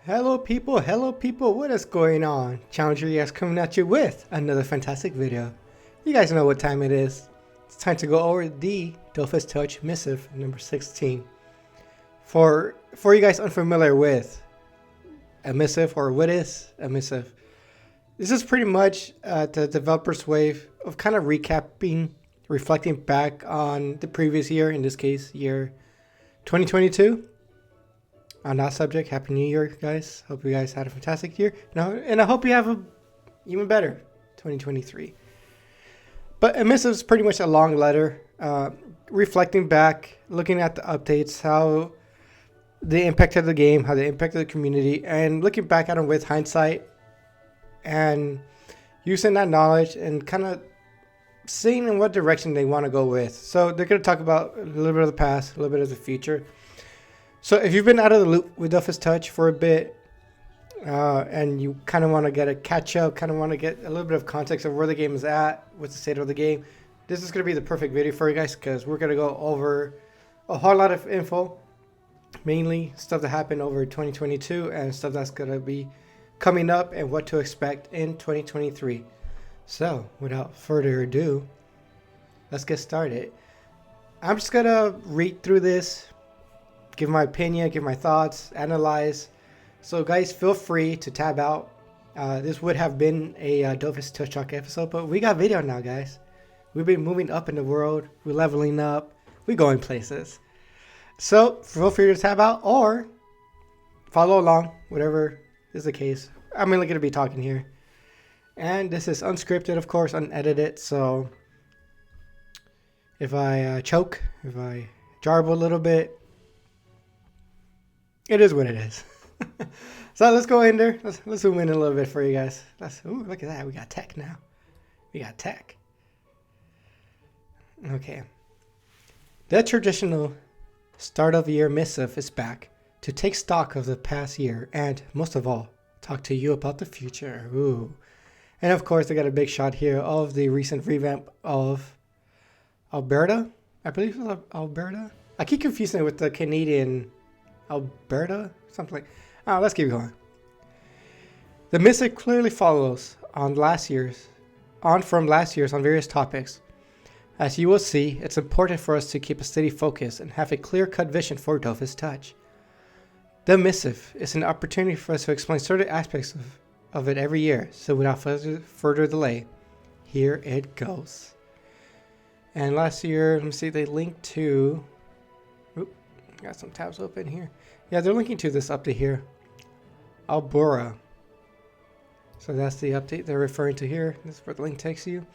Hello people, what is going on? Challenger EX coming at you with another fantastic video. You guys know what time it is. It's time to go over the Dofus Touch Missive number 16. For you guys unfamiliar with a missive or what is a missive, this is pretty much the developer's way of kind of recapping, reflecting back on the previous year, in this case year 2022. On that subject, Happy New Year, guys. Hope you guys had a fantastic year. And I hope you have a even better 2023. But a missive is pretty much a long letter, reflecting back, looking at the updates, how they impacted the game, how they impacted the community, and looking back at them with hindsight and using that knowledge and kind of seeing in what direction they want to go with. So they're going to talk about a little bit of the past, a little bit of the future. So if you've been out of the loop with Dofus Touch for a bit, and you kind of want to get a catch up, kind of want to get a little bit of context of where the game is at, what's the state of the game, this is going to be the perfect video for you guys, because we're going to go over a whole lot of info, mainly stuff that happened over 2022 and stuff that's going to be coming up and what to expect in 2023. So without further ado, let's get started. I'm just going to read through this, give my opinion, give my thoughts, analyze. So guys, feel free to tab out. This would have been a Dofus Touch Talk episode, but we got video now, guys. We've been moving up in the world. We're leveling up. We're going places. So feel free to tab out or follow along, whatever is the case. I'm only going to be talking here. And this is unscripted, of course, unedited. So if I choke, if I jarble a little bit, it is what it is. So let's go in there. Let's zoom in a little bit for you guys. Ooh, look at that. We got tech now. We got tech. Okay. The traditional start of year missive is back to take stock of the past year and, most of all, talk to you about the future. Ooh. And of course, I got a big shot here of the recent revamp of Alberta. I believe it's Alberta. I keep confusing it with the Canadian Alberta, something like. Oh, let's keep going. The Misc clearly follows on from last year's on various topics. As you will see, it's important for us to keep a steady focus and have a clear-cut vision for Dofus Touch. The Missive is an opportunity for us to explain certain aspects of it every year, so without further delay, here it goes. And last year, let me see, they linked to. Got some tabs open here. Yeah, they're linking to this update here, Alberta. So that's the update they're referring to here. This is where the link takes you.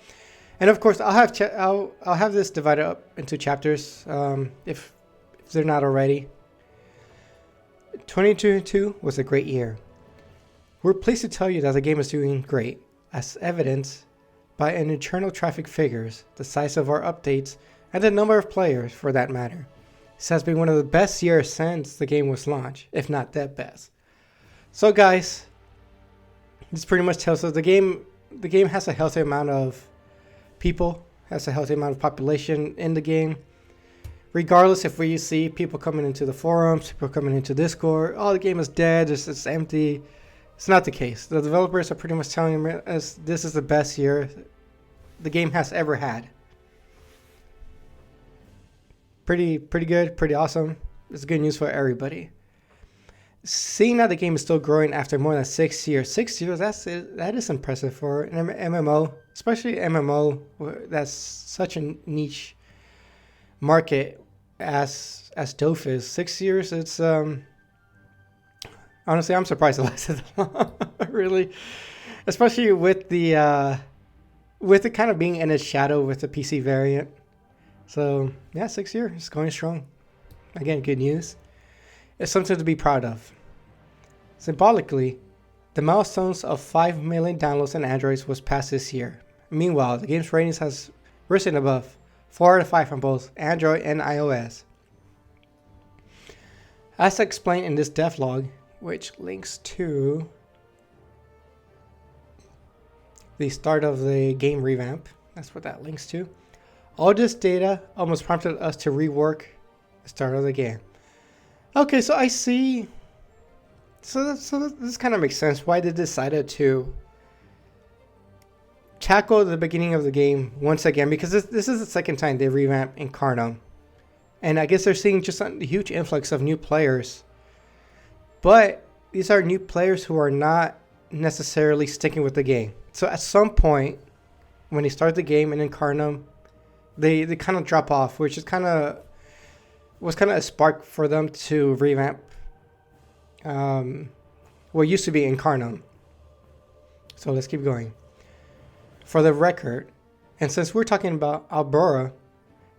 And of course, I'll have this divided up into chapters if they're not already. 2022 was a great year. We're pleased to tell you that the game is doing great, as evidenced by an internal traffic figures, the size of our updates, and the number of players for that matter. This has been one of the best years since the game was launched, if not the best. So guys, this pretty much tells us the game has a healthy amount of people, has a healthy amount of population in the game. Regardless if we see people coming into the forums, people coming into Discord, oh, the game is dead, it's empty. It's not the case. The developers are pretty much telling us this is the best year the game has ever had. Pretty good, pretty awesome. It's good news for everybody. Seeing that the game is still growing after more than 6 years. 6 years, that is impressive for an MMO, especially MMO that's such a niche market as Dofus. 6 years, it's honestly, I'm surprised it lasted that long. Really, especially with the kind of being in its shadow with the PC variant. So, yeah, 6 years. It's going strong. Again, good news. It's something to be proud of. Symbolically, the milestones of 5 million downloads and Androids was passed this year. Meanwhile, the game's ratings has risen above 4 out of 5 on both Android and iOS. As explained in this devlog, which links to the start of the game revamp, that's what that links to. All this data almost prompted us to rework the start of the game. Okay, so I see this kind of makes sense why they decided to tackle the beginning of the game once again, because this is the second time they revamped Incarnum. And I guess they're seeing just a huge influx of new players. But these are new players who are not necessarily sticking with the game. So at some point, when they start the game in Incarnum, they kind of drop off, which is was kind of a spark for them to revamp what used to be Incarnum. So let's keep going. For the record, and since we're talking about Albura,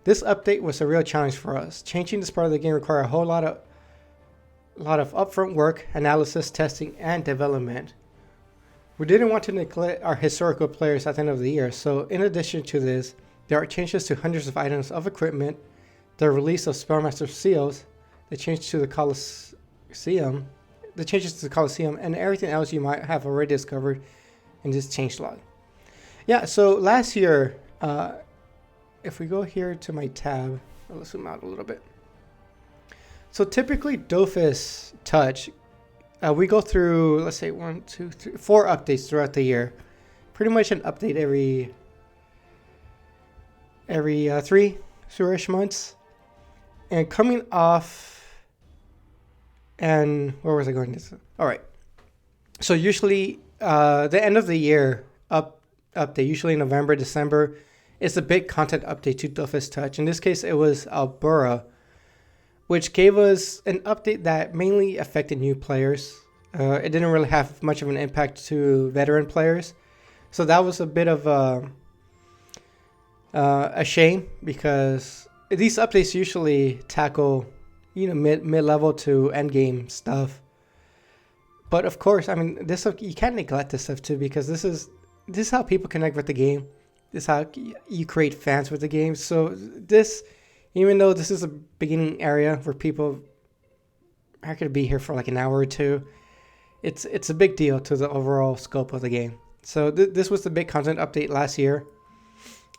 this update was a real challenge for us. Changing this part of the game required a whole lot of upfront work, analysis, testing, and development. We didn't want to neglect our historical players at the end of the year, so in addition to this, there are changes to hundreds of items of equipment, the release of Spellmaster seals, the changes to the Colosseum, and everything else you might have already discovered in this changelog. Yeah, so last year, if we go here to my tab, let's zoom out a little bit. So typically Dofus Touch, we go through, let's say 1, 2, 3, 4 updates throughout the year. Pretty much an update every 3-ish months. And coming off, and where was I going? All right. So usually the end of the year update, usually November, December, is a big content update to Dofus Touch. In this case, it was Albura, which gave us an update that mainly affected new players. It didn't really have much of an impact to veteran players. So that was a bit of a shame, because these updates usually tackle, mid-level to end game stuff. But of course, I mean, this you can't neglect this stuff too, because this is how people connect with the game. This is how you create fans with the game. So this, even though this is a beginning area where people are going to be here for like an hour or two, it's a big deal to the overall scope of the game. So this was the big content update last year.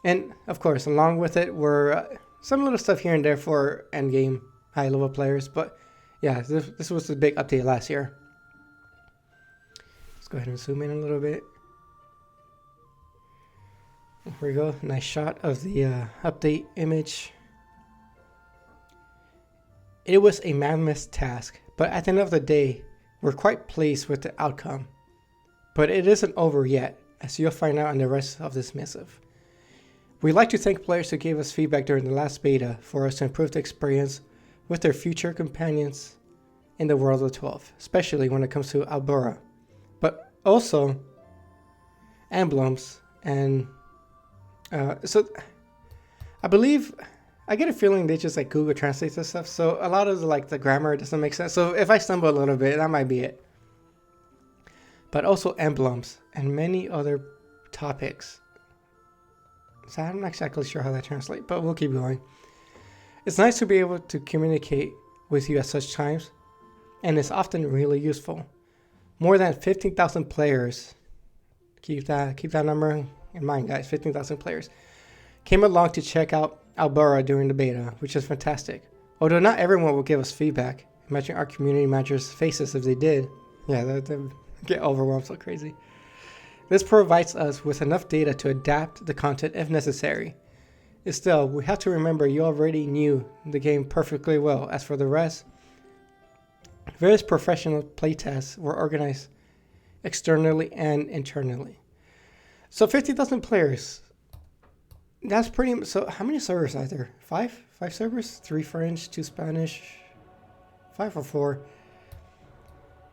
And of course, along with it were some little stuff here and there for endgame high-level players. But yeah, this was the big update last year. Let's go ahead and zoom in a little bit. Here we go. Nice shot of the update image. It was a mammoth task, but at the end of the day, we're quite pleased with the outcome. But it isn't over yet, as you'll find out in the rest of this missive. We'd like to thank players who gave us feedback during the last beta for us to improve the experience with their future companions in the world of 12, especially when it comes to Albura, but also emblems. And so I believe, I get a feeling they just like Google translates this stuff, so a lot of the grammar doesn't make sense. So if I stumble a little bit, that might be it. But also emblems and many other topics. So I'm not exactly sure how that translates, but we'll keep going. It's nice to be able to communicate with you at such times, and it's often really useful. More than 15,000 players, keep that number in mind, guys, 15,000 players, came along to check out Albura during the beta, which is fantastic. Although not everyone will give us feedback. Imagine our community managers' faces if they did. Yeah, they get overwhelmed so crazy. This provides us with enough data to adapt the content if necessary. Still, we have to remember you already knew the game perfectly well. As for the rest, various professional playtests were organized externally and internally. So 50,000 players. That's pretty. So how many servers are there? 5? 5 servers? 3 French, 2 Spanish, 5 or 4.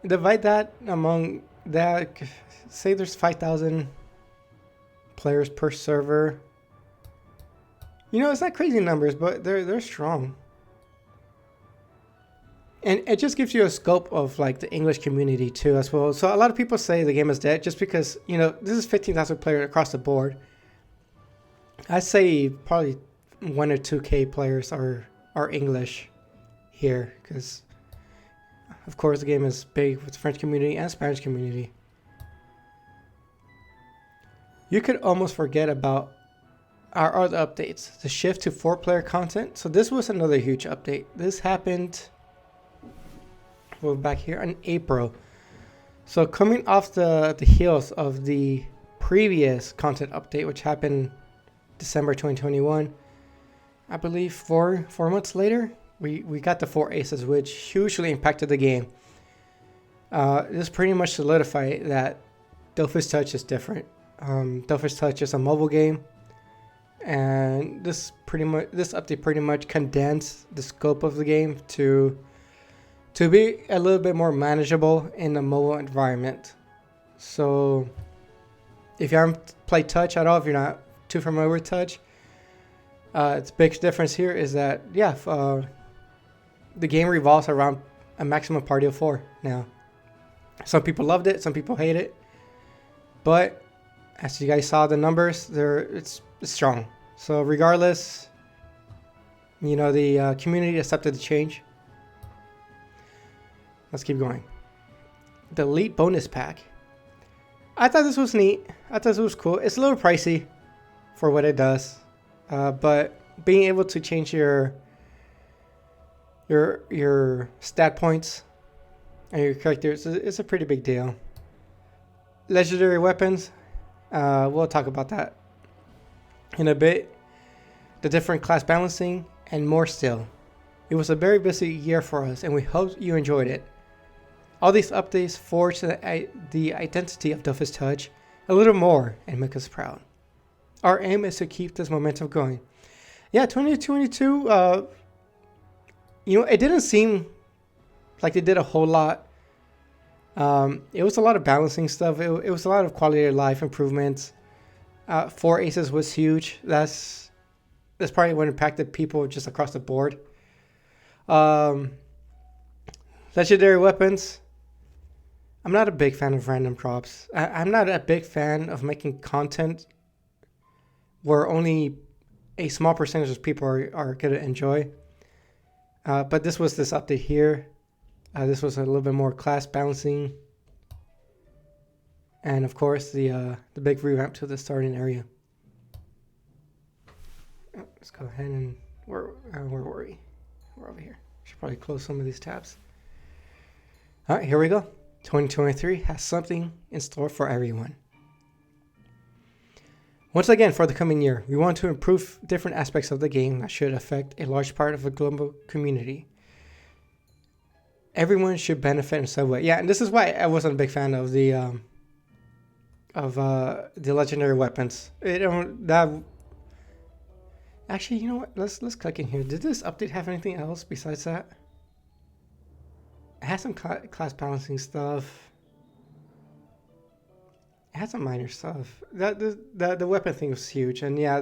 Divide that among that. Say there's 5,000 players per server. It's not crazy numbers, but they're strong. And it just gives you a scope of like the English community too as well. So a lot of people say the game is dead just because, this is 15,000 players across the board. I'd say probably 1 or 2K players are English here, because of course the game is big with the French community and Spanish community. You could almost forget about our other updates. The shift to 4-player content. So this was another huge update. This happened, we're back here in April. So coming off the heels of the previous content update, which happened December 2021, I believe 4 months later, we got the 4 aces, which hugely impacted the game. This pretty much solidified that Dofus Touch is different. Dofus Touch is a mobile game, and this update pretty much condensed the scope of the game to be a little bit more manageable in the mobile environment. So if you haven't played Touch at all, if you're not too familiar with Touch, its big difference here is that the game revolves around a maximum party of 4 now. Some people loved it, some people hate it, but as you guys saw the numbers, it's strong. So regardless, you know, the community accepted the change. Let's keep going. The Elite Bonus Pack. I thought this was neat. I thought this was cool. It's a little pricey for what it does, but being able to change your stat points and your characters is a pretty big deal. Legendary weapons. We'll talk about that in a bit. The different class balancing and more still. It was a very busy year for us, and we hope you enjoyed it. All these updates forge the identity of Dofus Touch a little more and make us proud. Our aim is to keep this momentum going. Yeah, 2022, you know, it didn't seem like they did a whole lot. It was a lot of balancing stuff. It was a lot of quality of life improvements. 4 aces was huge. That's probably what impacted people just across the board. Legendary weapons. I'm not a big fan of random drops. I'm not a big fan of making content where only a small percentage of people are going to enjoy. But this update here. This was a little bit more class balancing. And of course, the big revamp to the starting area. Let's go ahead and where were we? We're over here. Should probably close some of these tabs. All right, here we go. 2023 has something in store for everyone. Once again, for the coming year, we want to improve different aspects of the game that should affect a large part of the global community. Everyone should benefit in some way. Yeah, and this is why I wasn't a big fan of the legendary weapons. Actually, you know what? Let's click in here. Did this update have anything else besides that? It had some class balancing stuff. It had some minor stuff. The weapon thing was huge, and yeah,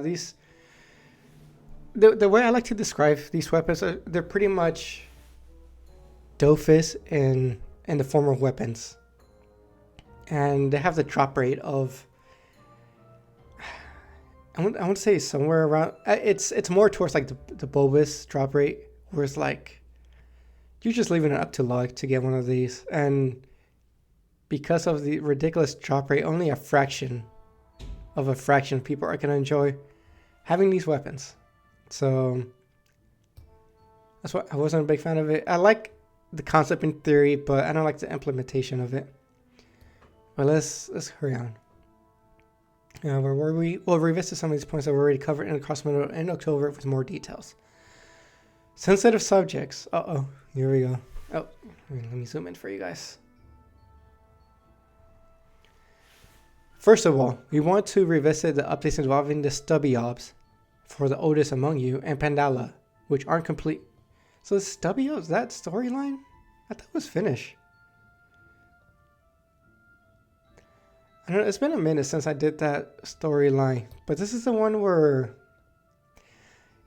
the way I like to describe these weapons they're pretty much Dofus in the form of weapons, and they have the drop rate of I want to say somewhere around it's more towards like the bulbous drop rate, where it's like you're just leaving it up to luck to get one of these, and because of the ridiculous drop rate, only a fraction of people are going to enjoy having these weapons. So that's why I wasn't a big fan of it. I like the concept in theory, but I don't like the implementation of it. But let's hurry on. Where were we? We'll revisit some of these points that were already covered in the cross-modal in October with more details. Sensitive subjects. Here we go. Oh, let me zoom in for you guys. First of all, we want to revisit the updates involving the stubby obs for the oldest among you and Pandala, which aren't complete. So the stubby obs, that storyline? I thought it was finished. I don't know, it's been a minute since I did that storyline, but this is the one where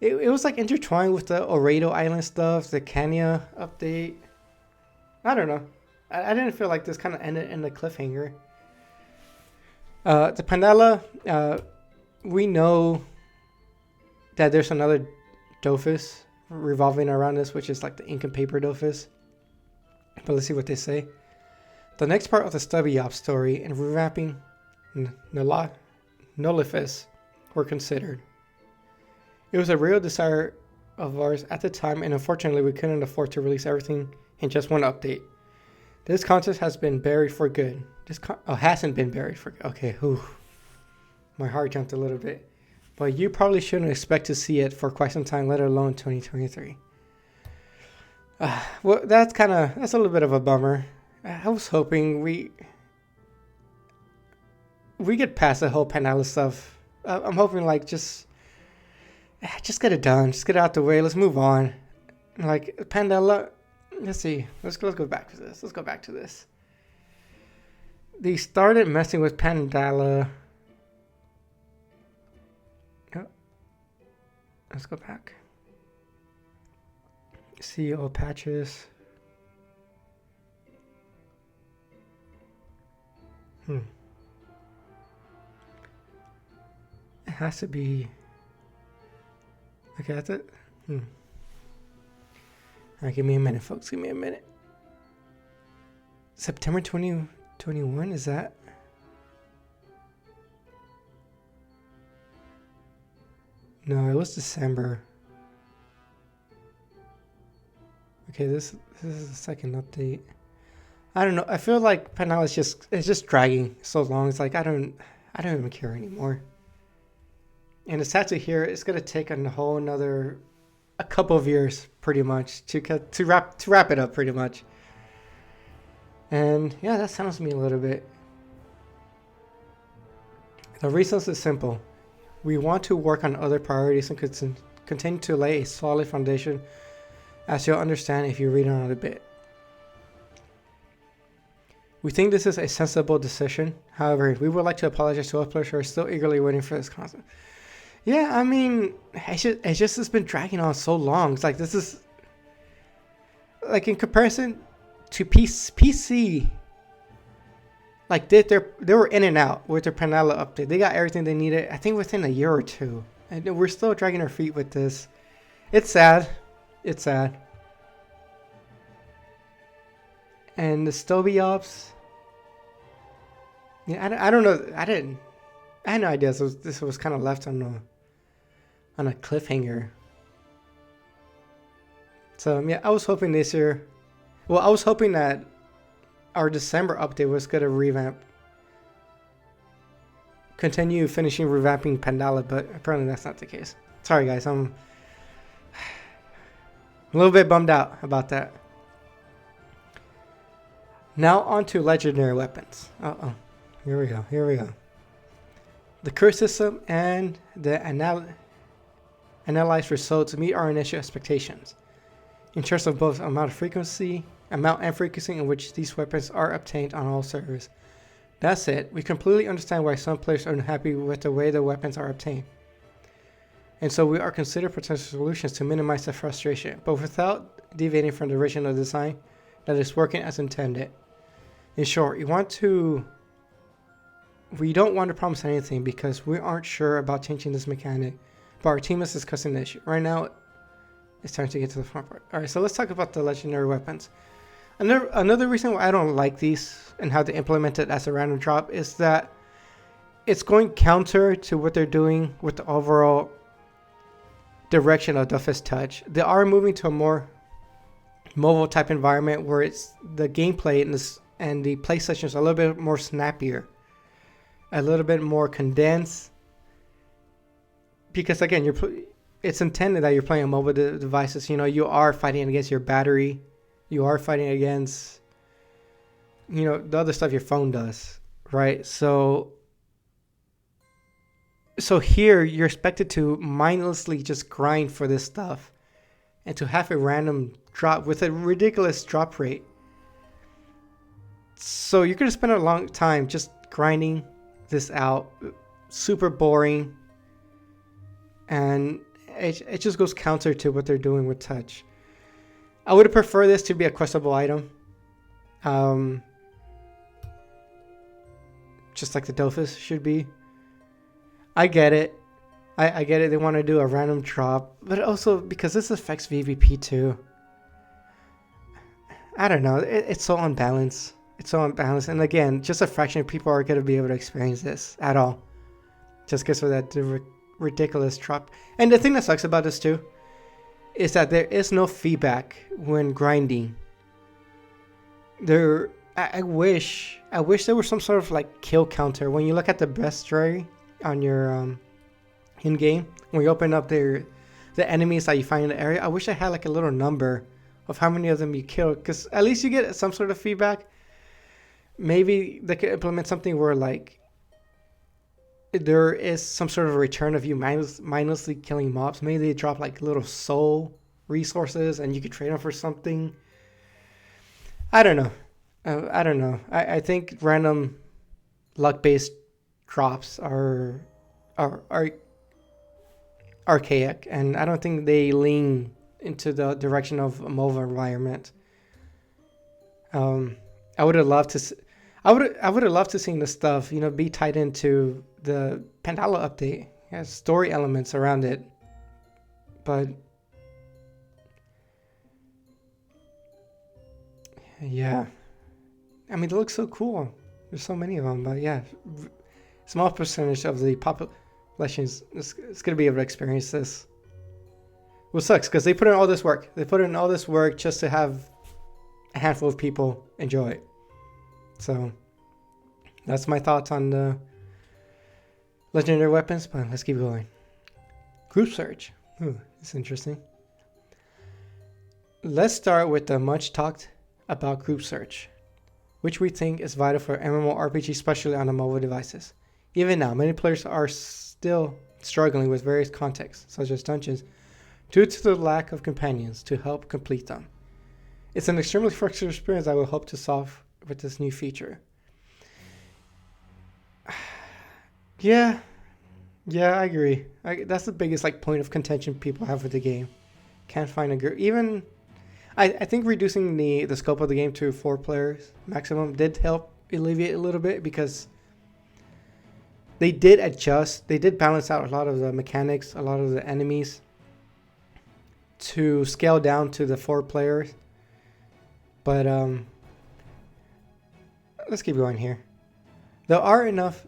it was like intertwined with the Oredo Island stuff, the Kenya update. I don't know. I didn't feel like this kind of ended in a cliffhanger. The Pandala, we know that there's another Dofus revolving around this, which is like the ink and paper Dofus. But let's see what they say. The next part of the Stubby Op story and revamping Nullifus were considered. It was a real desire of ours at the time, and unfortunately we couldn't afford to release everything in just one update. This contest has been buried for good. Hasn't been buried for good. Okay, whew. My heart jumped a little bit. But you probably shouldn't expect to see it for quite some time, let alone 2023. Well, that's a little bit of a bummer. I was hoping we get past the whole Pandala stuff. I'm hoping like just get it done, just get it out the way. Let's move on. Like Pandala, let's see. Let's go back to this. Let's go back to this. They started messing with Pandala. Oh, let's go back. CEO patches. It has to be. Okay, that's it. Alright, give me a minute, folks. Give me a minute. September 2021, is that? No, it was December. Okay, this is the second update. I don't know. I feel like Pandala is just dragging so long. It's like I don't even care anymore. And it's sad to hear it's gonna take a couple of years, pretty much, to wrap it up, pretty much. And yeah, that sounds me a little bit. The reason is simple. We want to work on other priorities and continue to lay a solid foundation, as you'll understand if you read on it a bit. We think this is a sensible decision. However, we would like to apologize to all players who are still eagerly waiting for this content. Yeah, I mean, it's been dragging on so long. It's like this is like in comparison to PC. Like they were in and out with their Pandala update. They got everything they needed, I think, within a year or two, and we're still dragging our feet with this. It's sad. It's sad. And the Stoby ops. Yeah, I don't know. I had no idea this was kind of left on a cliffhanger. So yeah, I was hoping this year. Well, I was hoping that our December update was gonna continue finishing revamping Pandala, but apparently that's not the case. Sorry guys, I'm a little bit bummed out about that. Now on to legendary weapons. Here we go. The curse system and the analyzed results meet our initial expectations in terms of both amount and frequency in which these weapons are obtained on all servers. That said, we completely understand why some players are unhappy with the way the weapons are obtained, and so we are considering potential solutions to minimize the frustration, but without deviating from the original design that is working as intended. In short, we don't want to promise anything because we aren't sure about changing this mechanic, but our team is discussing the issue. Right now, it's time to get to the fun part. Alright, so let's talk about the legendary weapons. Another reason why I don't like these and how they implement it as a random drop is that it's going counter to what they're doing with the overall direction of Dofus Touch. They are moving to a more mobile type environment where it's the gameplay and the play sessions are a little bit more snappier, a little bit more condensed. Because again, it's intended that you're playing on mobile devices. You know, you are fighting against your battery. You are fighting against, the other stuff your phone does, right? So here you're expected to mindlessly just grind for this stuff and to have a random drop with a ridiculous drop rate. So you're going to spend a long time just grinding this out. Super boring. And it just goes counter to what they're doing with Touch. I would prefer this to be a questable item. Just like the Dofus should be. I get it. I get it. They want to do a random drop. But also because this affects VVP too. I don't know. It's so unbalanced. It's so unbalanced. And again, just a fraction of people are going to be able to experience this at all. Just because of that ridiculous drop. And the thing that sucks about this too is that there is no feedback when grinding. I wish there was some sort of like kill counter when you look at the bestiary on your in game. When you open up the enemies that you find in the area, I wish I had like a little number of how many of them you killed, because at least you get some sort of feedback. Maybe they could implement something where like there is some sort of a return of you mindlessly killing mobs. Maybe they drop like little soul resources and you could trade them for something. I don't know. I think random luck-based drops are archaic, and I don't think they lean into the direction of a mobile environment. I would have loved to. I would have loved to see the stuff, you know, be tied into the Pandala update. It has story elements around it, but yeah, I mean, it looks so cool. There's so many of them, but yeah, small percentage of the population is going to be able to experience this. Well, sucks because they put in all this work. They put in all this work just to have a handful of people enjoy it. So that's my thoughts on the legendary weapons, but let's keep going. Group search. Ooh, it's interesting. Let's start with the much talked about group search, which we think is vital for MMORPG, especially on the mobile devices. Even now, many players are still struggling with various contexts, such as dungeons, due to the lack of companions to help complete them. It's an extremely frustrating experience I will hope to solve with this new feature. Yeah, I agree. That's the biggest like point of contention people have with the game. Can't find a group. Even I think reducing the scope of the game to 4 players maximum did help alleviate a little bit, because they did adjust. They did balance out a lot of the mechanics, a lot of the enemies, to scale down to the 4 players. But let's keep going here. There are enough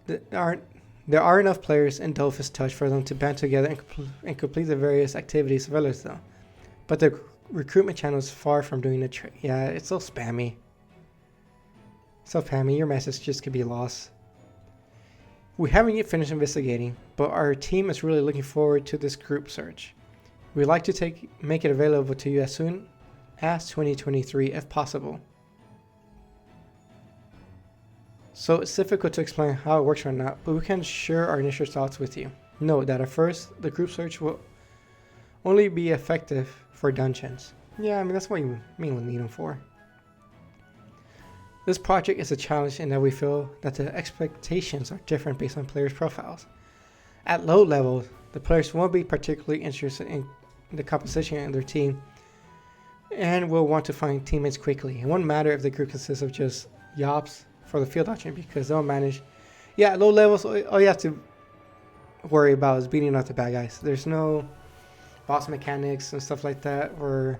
players in Dofus Touch for them to band together and complete the various activities available to them. But the recruitment channel is far from doing the trick. Yeah, it's so spammy. Your messages could be lost. We haven't yet finished investigating, but our team is really looking forward to this group search. We'd like to make it available to you as soon as 2023 if possible. So it's difficult to explain how it works right now, but we can share our initial thoughts with you. Note that at first, the group search will only be effective for dungeons. Yeah, I mean, that's what you mainly need them for. This project is a challenge in that we feel that the expectations are different based on players' profiles. At low levels, the players won't be particularly interested in the composition in their team and will want to find teammates quickly. It won't matter if the group consists of just Yops for the field option, because they'll manage. Yeah, at low levels, all you have to worry about is beating out the bad guys. There's no boss mechanics and stuff like that, or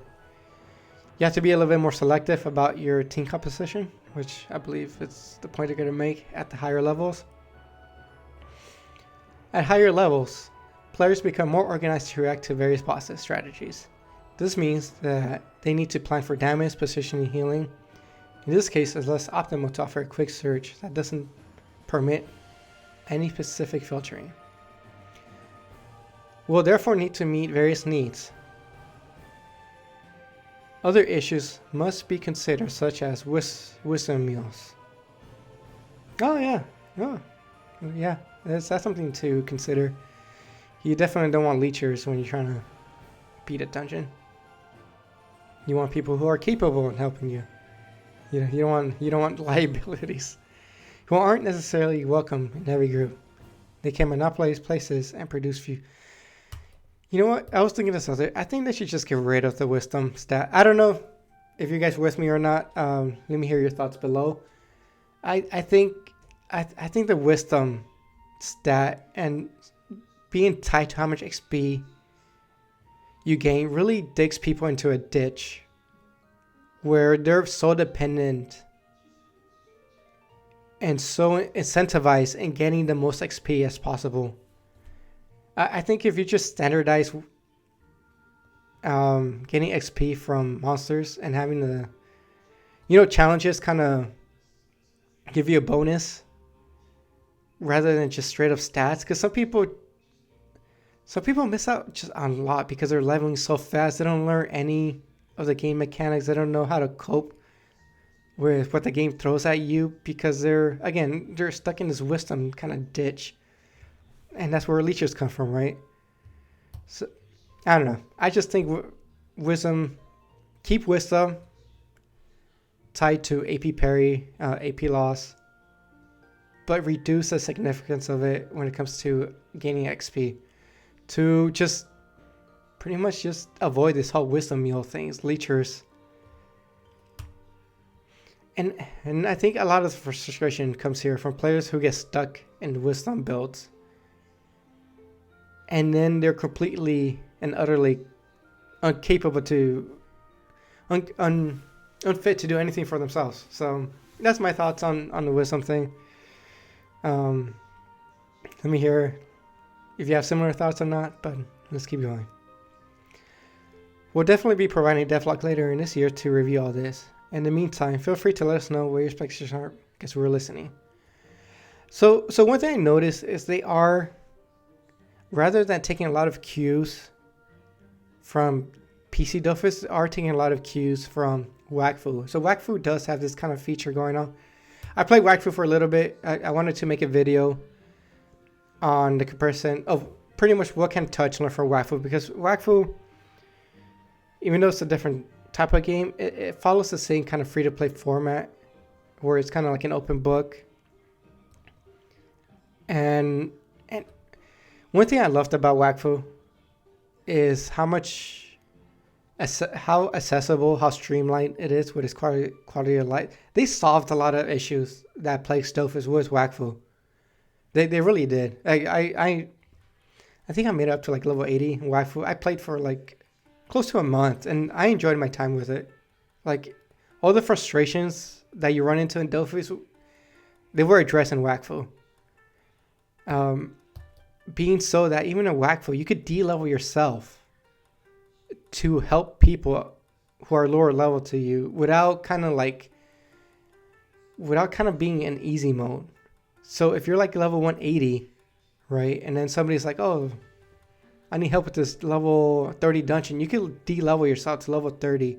you have to be a little bit more selective about your team composition, which I believe it's the point they're going to make at the higher levels. At higher levels, players become more organized to react to various bosses' strategies. This means that they need to plan for damage, positioning, healing. In this case, it's less optimal to offer a quick search that doesn't permit any specific filtering. We'll therefore need to meet various needs. Other issues must be considered, such as wisdom meals. Oh yeah, that's something to consider. You definitely don't want leechers when you're trying to beat a dungeon. You want people who are capable of helping you. You don't want liabilities who aren't necessarily welcome in every group. They can monopolize places and produce few. You know what? I was thinking this other. I think they should just get rid of the wisdom stat. I don't know if you guys are with me or not. Let me hear your thoughts below. I think the wisdom stat and being tied to how much XP you gain really digs people into a ditch where they're so dependent and so incentivized in getting the most XP as possible. I think if you just standardize getting XP from monsters and having the challenges kind of give you a bonus rather than just straight up stats. Because some people miss out just on a lot because they're leveling so fast. They don't learn any of the game mechanics. They don't know how to cope with what the game throws at you because they're stuck in this wisdom kind of ditch. And that's where leeches come from, right? So, I don't know. I just think wisdom, keep wisdom tied to AP parry, AP loss, but reduce the significance of it when it comes to gaining XP. To just pretty much just avoid this whole wisdom meal things, leechers. And I think a lot of the frustration comes here from players who get stuck in wisdom builds. And then they're completely and utterly incapable to, unfit to do anything for themselves. So that's my thoughts on the wisdom thing. Let me hear if you have similar thoughts or not, but let's keep going. We'll definitely be providing devlog later in this year to review all this. In the meantime, feel free to let us know where your expectations are because we're listening. So one thing I noticed is they are, rather than taking a lot of cues from PC Dofus, are taking a lot of cues from Wakfu. So Wakfu does have this kind of feature going on. I played Wakfu for a little bit. I wanted to make a video on the comparison of pretty much what can touch learn from Wakfu, because Wakfu, even though it's a different type of game, it follows the same kind of free-to-play format where it's kind of like an open book. And one thing I loved about Wakfu is how accessible, how streamlined it is with its quality of life. They solved a lot of issues that plagued Dofus with Wakfu. They really did. I think I made it up to like level 80 in Wakfu. I played for like close to a month, and I enjoyed my time with it. Like, all the frustrations that you run into in Dofus, they were addressed in Wakfu. Being so that even in Wakfu, you could de-level yourself to help people who are lower level to you without kind of being in easy mode. So if you're like level 180, right, and then somebody's like, oh, I need help with this level 30 dungeon, you could de-level yourself to level 30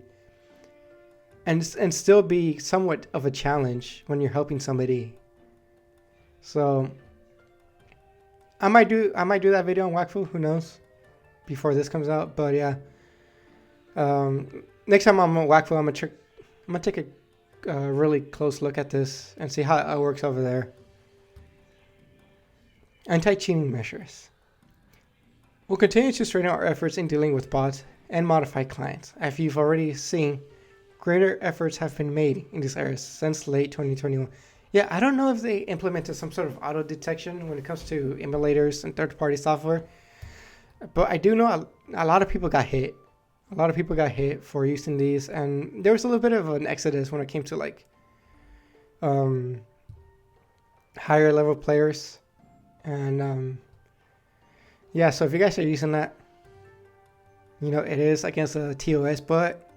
and still be somewhat of a challenge when you're helping somebody. So I might do that video on Wakfu, who knows, before this comes out. But yeah, next time I'm on Wakfu, I'm gonna take a really close look at this and see how it works over there. Anti-cheating measures. We'll continue to strengthen our efforts in dealing with bots and modified clients. As you've already seen, greater efforts have been made in this area since late 2021. Yeah, I don't know if they implemented some sort of auto detection when it comes to emulators and third-party software, but I do know a lot of people got hit. A lot of people got hit for using these, and there was a little bit of an exodus when it came to like higher level players. And yeah, so if you guys are using that, you know, it is against a TOS, but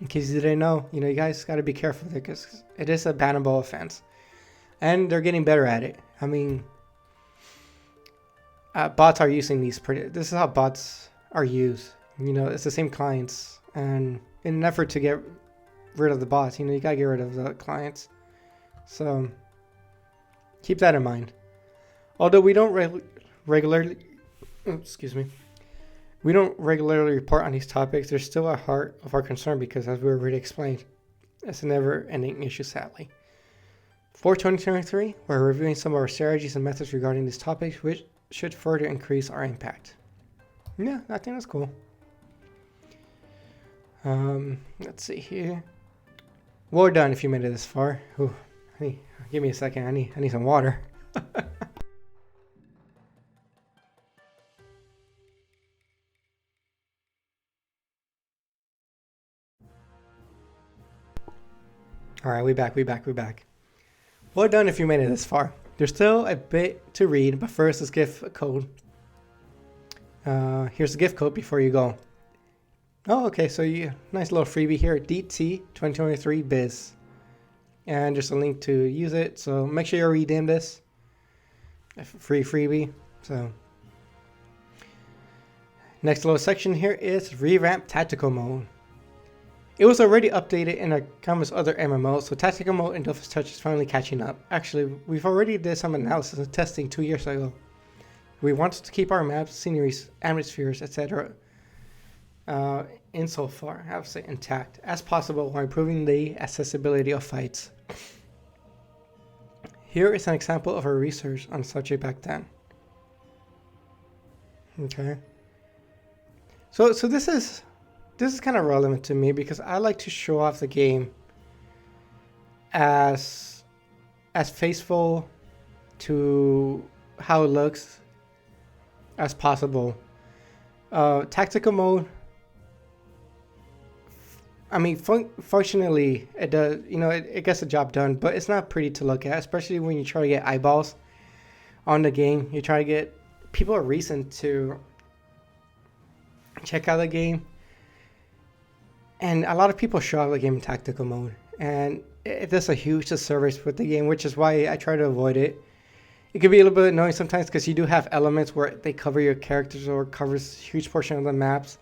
in case you didn't know, you know, you guys got to be careful there because it is a bannable offense. And they're getting better at it. I mean, bots are using these this is how bots are used. You know, it's the same clients. And in an effort to get rid of the bots, you know, you got to get rid of the clients. So keep that in mind. Although we don't regularly report on these topics, they're still at heart of our concern because, as we already explained, it's a never-ending issue, sadly. For 2023, we're reviewing some of our strategies and methods regarding these topics, which should further increase our impact. Yeah, I think that's cool. Let's see here. Well done if you made it this far. Ooh, give me a second. I need some water. All right, we back. Well done if you made it this far. There's still a bit to read, but first let's give a code. Here's the gift code before you go. Oh, okay, so nice little freebie here, DT 2023 Biz. and there's a link to use it. So make sure you redeem this. A free freebie. So next little section here is Revamped Tactical Mode. It was already updated in a countless other MMOs, so Tactical Mode in Dofus Touch is finally catching up. Actually, we've already did some analysis and testing 2 years ago. We wanted to keep our maps, sceneries, atmospheres, etc. insofar, I would say, intact as possible while improving the accessibility of fights. Here is an example of our research on the subject back then. Okay. So this is kind of relevant to me because I like to show off the game as faithful to how it looks as possible. Tactical mode, I mean, functionally it does, you know, it gets the job done, but it's not pretty to look at, especially when you try to get eyeballs on the game. You try to get people a reason to check out the game. And a lot of people show out the game in tactical mode, and it does a huge disservice with the game, which is why I try to avoid it. It can be a little bit annoying sometimes because you do have elements where they cover your characters or covers a huge portion of the maps.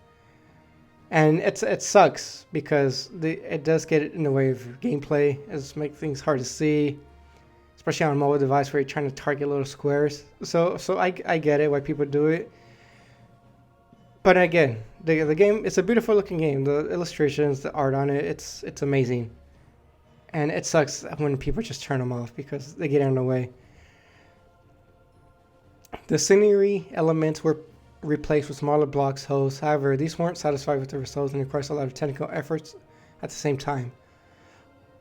And it sucks because it does get in the way of gameplay. It makes things hard to see, especially on a mobile device where you're trying to target little squares. So I get it why people do it. But again, the game, it's a beautiful looking game. The illustrations, the art on it, it's amazing. And it sucks when people just turn them off because they get in the way. The scenery elements were replaced with smaller blocks, holes. However, these weren't satisfied with the results and requires a lot of technical efforts at the same time.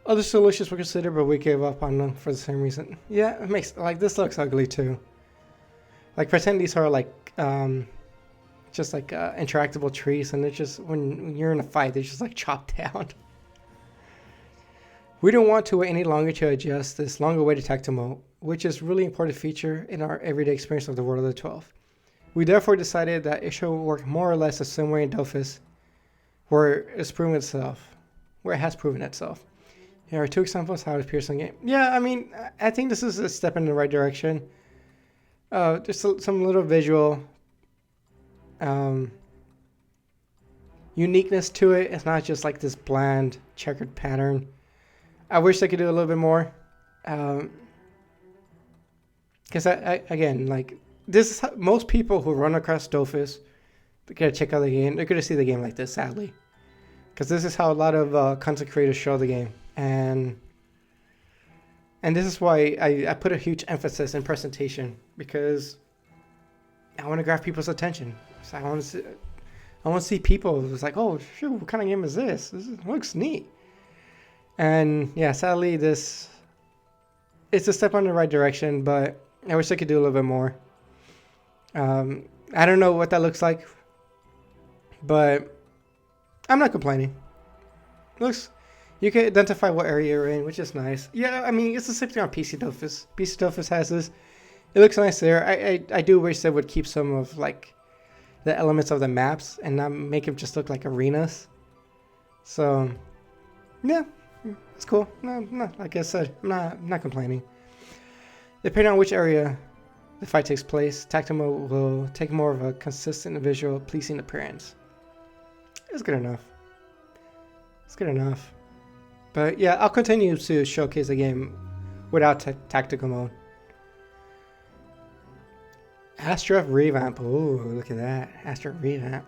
Other solutions were considered, but we gave up on them for the same reason. Yeah, it makes, like, this looks ugly too. Like, pretend these are like just like interactable trees, and they're just, when you're in a fight, they're just like chopped down. We don't want to wait any longer to adjust this long awaited tactical mode, which is a really important feature in our everyday experience of the World of the 12. We therefore decided that it should work more or less the same way in Dofus, where it has proven itself. Here are 2 examples how it appears in the game. Yeah, I mean, I think this is a step in the right direction. Just some little visual uniqueness to it. It's not just like this bland checkered pattern. I wish they could do a little bit more. Because again, like, this is how most people who run across Dofus, they're gonna check out the game. They're gonna see the game like this, sadly, because this is how a lot of content creators show the game, and this is why I put a huge emphasis in presentation, because I want to grab people's attention. So I want to see people. It's like, oh, shoot, what kind of game is this? This looks neat. And yeah, sadly, it's a step in the right direction, but I wish I could do a little bit more. I don't know what that looks like, but I'm not complaining. You can identify what area you're in, which is nice. Yeah, I mean, it's the same thing on PC Dofus. PC Dofus has this. It looks nice there. I do wish they would keep some of like the elements of the maps and not make them just look like arenas. So yeah, it's cool. No, like I said, I'm not complaining. Depending on which area the fight takes place, tactical mode will take more of a consistent visual, pleasing appearance. It's good enough. But yeah, I'll continue to showcase the game without tactical mode. Astrub Revamp. Oh, look at that. Astrub Revamp.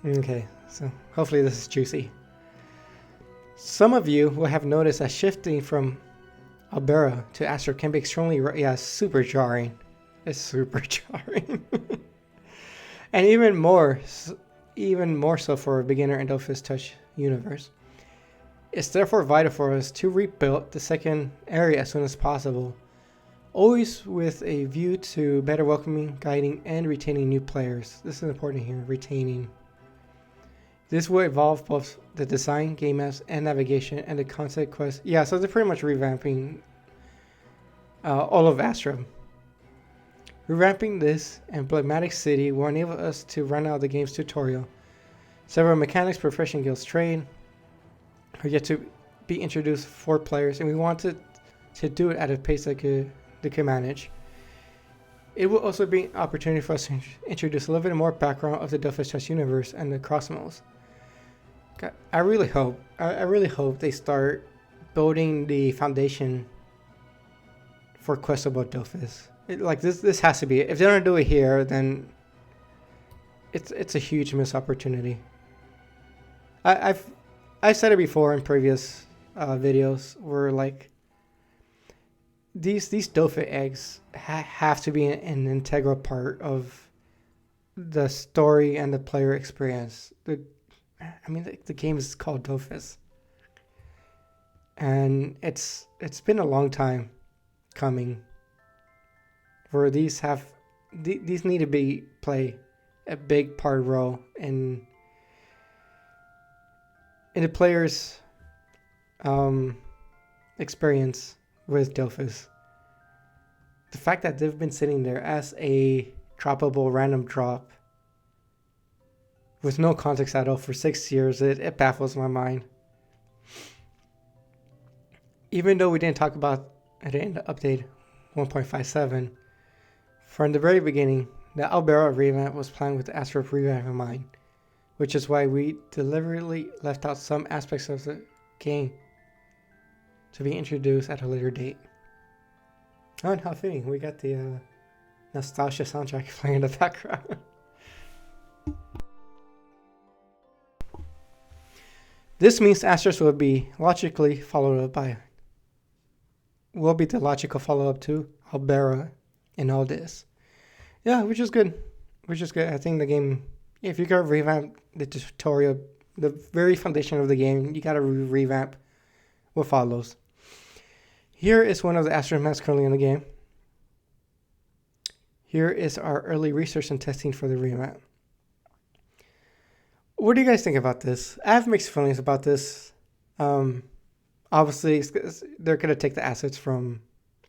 Okay, so hopefully this is juicy. Some of you will have noticed that shifting from Albera to Astrub can be extremely, super jarring. It's super jarring. And even more so for a beginner in Dofus Touch universe. It's therefore vital for us to rebuild the second area as soon as possible, always with a view to better welcoming, guiding, and retaining new players. This is important here, retaining. This will evolve both the design, game maps, and navigation, and the content quest. Yeah, so they're pretty much revamping all of Astrub. Revamping this emblematic city will enable us to run out the game's tutorial. Several mechanics profession guilds train are yet to be introduced for players, and we wanted to do it at a pace that they could manage. It will also be an opportunity for us to introduce a little bit more background of the Dofus Touch universe and the crossmodes. I really hope they start building the foundation for quests about Dofus. Like this has to be it. If they don't do it here, then it's a huge missed opportunity. I've said it before in previous videos where like these Dofus eggs have to be an integral part of the story and the player experience. The game is called Dofus, and it's been a long time coming. Where these need to play a big part role in the player's experience with Dofus. The fact that they've been sitting there as a droppable random drop with no context at all for 6 years, it baffles my mind. Even though we didn't talk about it in the update 1.57, from the very beginning, the Xelor Revamp was planned with the Astrub Revamp in mind, which is why we deliberately left out some aspects of the game to be introduced at a later date. Oh, and how fitting, we got the nostalgia soundtrack playing in the background. This means Astrus will be the logical follow-up to Xelor in all this. Yeah, which is good. I think the game, if you gotta revamp the tutorial, the very foundation of the game, you gotta revamp what follows. Here is one of the Astrub maps currently in the game. Here is our early research and testing for the revamp. What do you guys think about this? I have mixed feelings about this. Obviously, they're going to take the assets from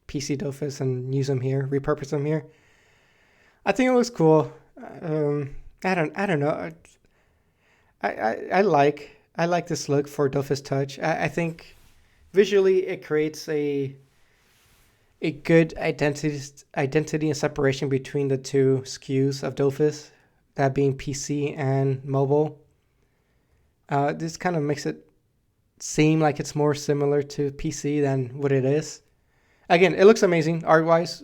PC Dofus and use them here, repurpose them here. I think it looks cool. I don't know. I like this look for Dofus Touch. I think visually it creates a good identity and separation between the two SKUs of Dofus, that being PC and mobile. This kind of makes it seem like it's more similar to PC than what it is. Again, it looks amazing art-wise.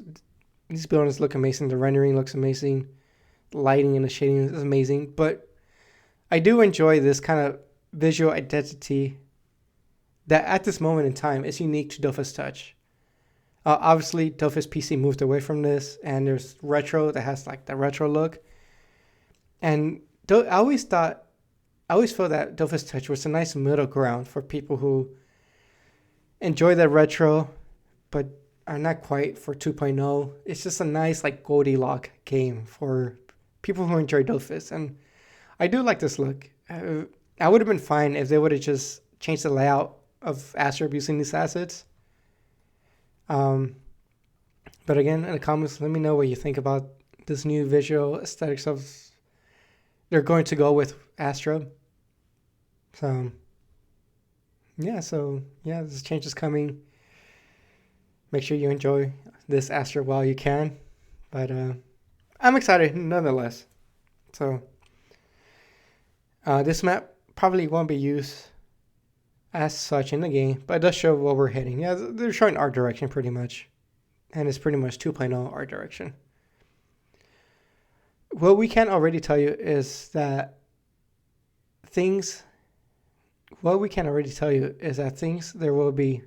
These buildings look amazing. The rendering looks amazing. The lighting and the shading is amazing. But I do enjoy this kind of visual identity that at this moment in time is unique to Dofus Touch. Obviously, Dofus PC moved away from this, and there's retro that has like the retro look. And I always felt that Dofus Touch was a nice middle ground for people who enjoy the retro, but are not quite for 2.0. It's just a nice like Goldilocks game for people who enjoy Dofus, and I do like this look. I would have been fine if they would have just changed the layout of Astrub using these assets. But again, in the comments, let me know what you think about this new visual aesthetics of they're going to go with Astrub. So yeah, this change is coming. Make sure you enjoy this Astrub while you can. But I'm excited nonetheless. So this map probably won't be used as such in the game, but it does show where we're heading. Yeah, they're showing art direction pretty much. And it's pretty much 2.0 art direction. What we can already tell you is that things there will be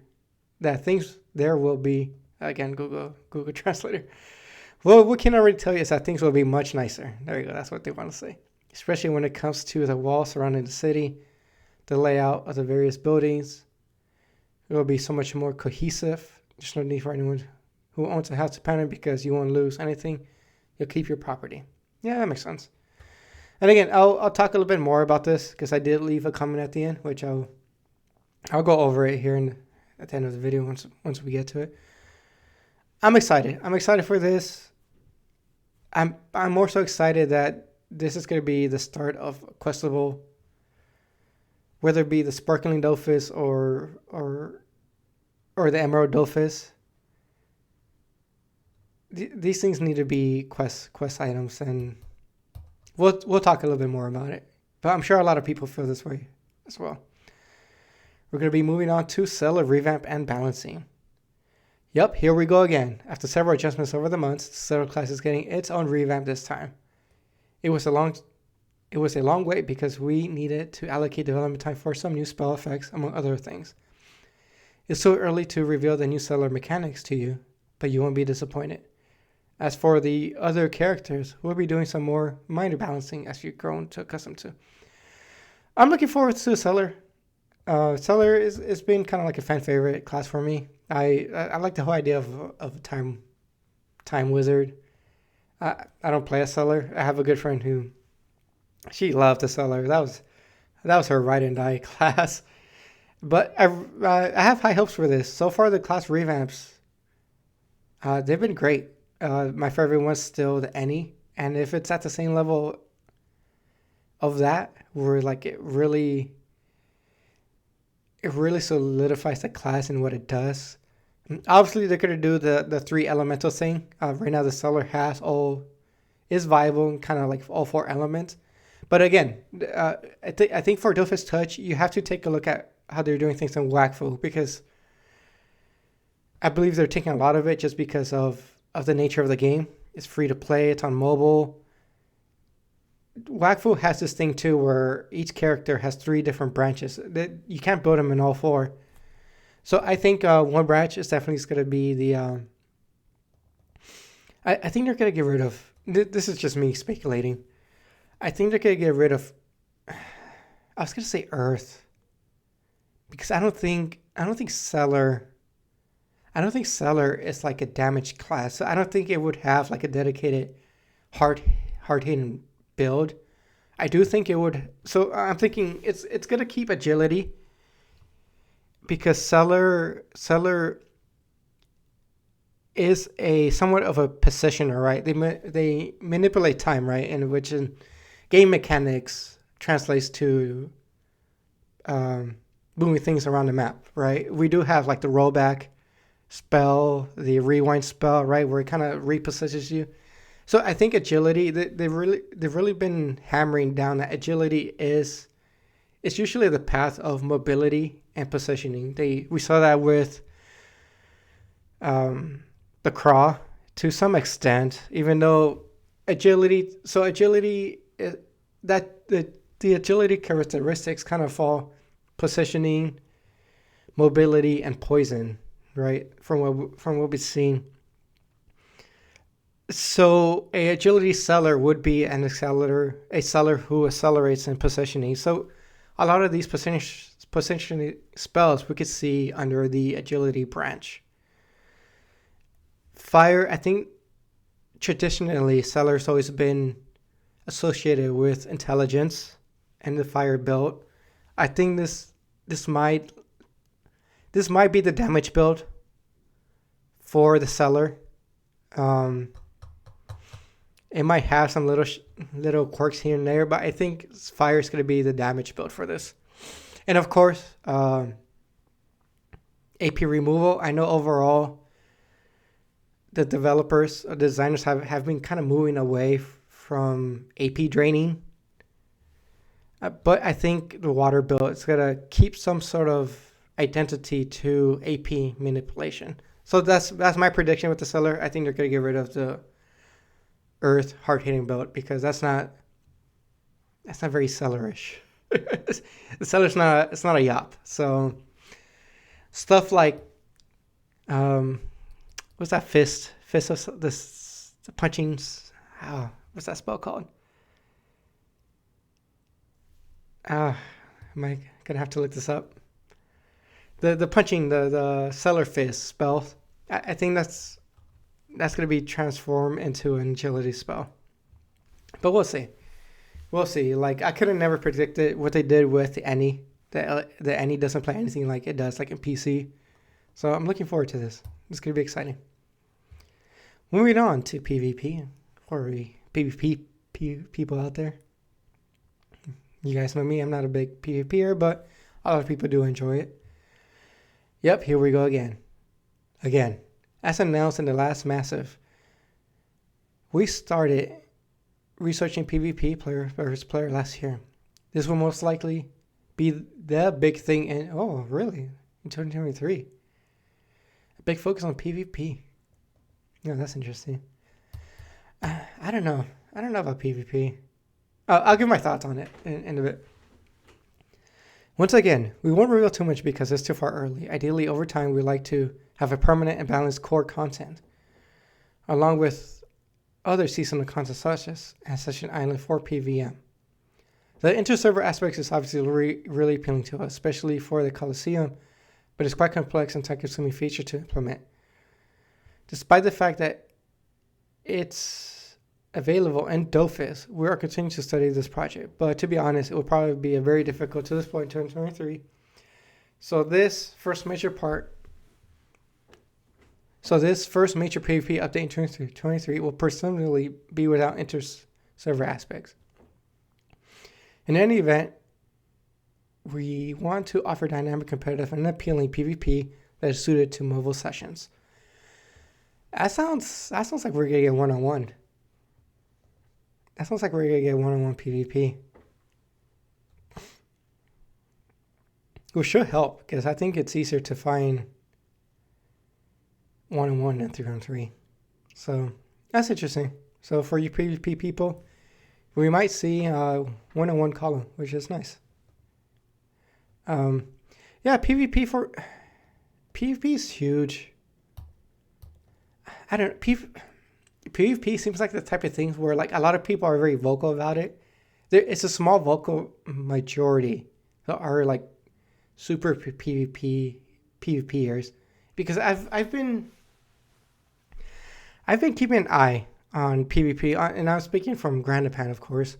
again Google Translator. Well, what we can already tell you is that things will be much nicer. There you go, that's what they want to say. Especially when it comes to the wall surrounding the city, the layout of the various buildings. It will be so much more cohesive. There's no need for anyone who owns a house to panic because you won't lose anything. You'll keep your property. Yeah, that makes sense. And again, I'll talk a little bit more about this because I did leave a comment at the end, which I'll go over it here at the end of the video once we get to it. I'm excited. I'm excited for this. I'm more so excited that this is going to be the start of questable whether it be the Sparkling Dofus or the Emerald Dofus. These things need to be quest items, and we'll talk a little bit more about it. But I'm sure a lot of people feel this way as well. We're going to be moving on to Xelor Revamp and Balancing. Yep, here we go again. After several adjustments over the months, the Xelor class is getting its own revamp this time. It was a long wait because we needed to allocate development time for some new spell effects, among other things. It's so early to reveal the new Xelor mechanics to you, but you won't be disappointed. As for the other characters, we'll be doing some more minor balancing as you've grown accustomed to. I'm looking forward to Xelor. Xelor is been kind of like a fan favorite class for me. I like the whole idea of time wizard. I don't play a Xelor. I have a good friend who she loved the Xelor. That was her ride and die class. But I have high hopes for this. So far, the class revamps, they've been great. My favorite one's still the Any, and if it's at the same level of that, where like it really solidifies the class and what it does. Obviously, they're gonna do the 3 elemental thing. Right now, the Xelor is viable in kind of like all 4 elements. But again, I think for Dofus Touch, you have to take a look at how they're doing things in Wakfu, because I believe they're taking a lot of it just because of the nature of the game. It's free to play. It's on mobile. Wakfu has this thing too where each character has 3 different branches. You can't build them in all 4. So I think one branch is definitely going to be the... I think they're going to get rid of... This is just me speculating. I think they're going to get rid of... I was going to say Earth. Because I don't think Xelor is like a damage class. So I don't think it would have like a dedicated hard-hitting build. I do think it would. So I'm thinking it's gonna keep agility, because Xelor is a somewhat of a positioner, right? They manipulate time, right? And which in game mechanics translates to moving things around the map, right? We do have like the rollback spell, the rewind spell, right, where it kind of repositions you. So I think agility, they've really been hammering down that agility it's usually the path of mobility and positioning. We saw that with the Craw to some extent, even though agility the agility characteristics kind of fall positioning, mobility, and poison, right? From what we've seen. So a agility Xelor would be a Xelor who accelerates in positioning. So a lot of these positioning spells we could see under the agility branch. Fire, I think traditionally Xelor's always been associated with intelligence and the fire build. I think this might be the damage build for the Xelor. It might have some little quirks here and there, but I think fire is going to be the damage build for this. And of course, AP removal. I know overall the designers have been kind of moving away from AP draining. But I think the water build is going to keep some sort of identity to AP manipulation. So that's my prediction with the Xelor. I think they're going to get rid of the Earth hard-hitting build, because that's not very Xelorish. The Xelor's not a yop. So stuff like what's that fist of this punching? What's that spell called? Am I gonna have to look this up? The punching, the Xelor fist spell. I think that's going to be transformed into an agility spell. But we'll see. Like, I could have never predicted what they did with the Any. The Any doesn't play anything like it does, like in PC. So I'm looking forward to this. It's going to be exciting. Moving on to PvP. Or PvP people out there. You guys know me, I'm not a big PvPer, but a lot of people do enjoy it. Yep, here we go again. Again, as announced in the last Massive, we started researching PvP player versus player last year. This will most likely be the big thing in, oh really, in 2023. A big focus on PvP. Yeah, that's interesting. I don't know. I don't know about PvP. I'll give my thoughts on it in a bit. Once again, we won't reveal too much because it's too far early. Ideally, over time, we'd like to have a permanent and balanced core content, along with other seasonal content such as Session Island for PVM. The inter-server aspect is obviously really appealing to us, especially for the Coliseum, but it's quite complex and time-consuming feature to implement. Despite the fact that it's available in Dofus, we are continuing to study this project, but to be honest, it will probably be a very difficult to this point in 2023. So this first major PvP update in 2023 will presumably be without inter-server aspects. In any event, we want to offer dynamic, competitive, and appealing PvP that is suited to mobile sessions. That sounds like we're gonna get one-on-one. That sounds like we're gonna get one-on-one PvP. Which should help, because I think it's easier to find one-on-one than 3-on-3. So that's interesting. So for you PvP people, we might see a one-on-one column, which is nice. Yeah, PvP is huge. I don't know. PvP seems like the type of things where like a lot of people are very vocal about it. It's a small vocal majority that are like super PvPers, because I've been keeping an eye on PvP, and I'm speaking from Grand Japan, of course.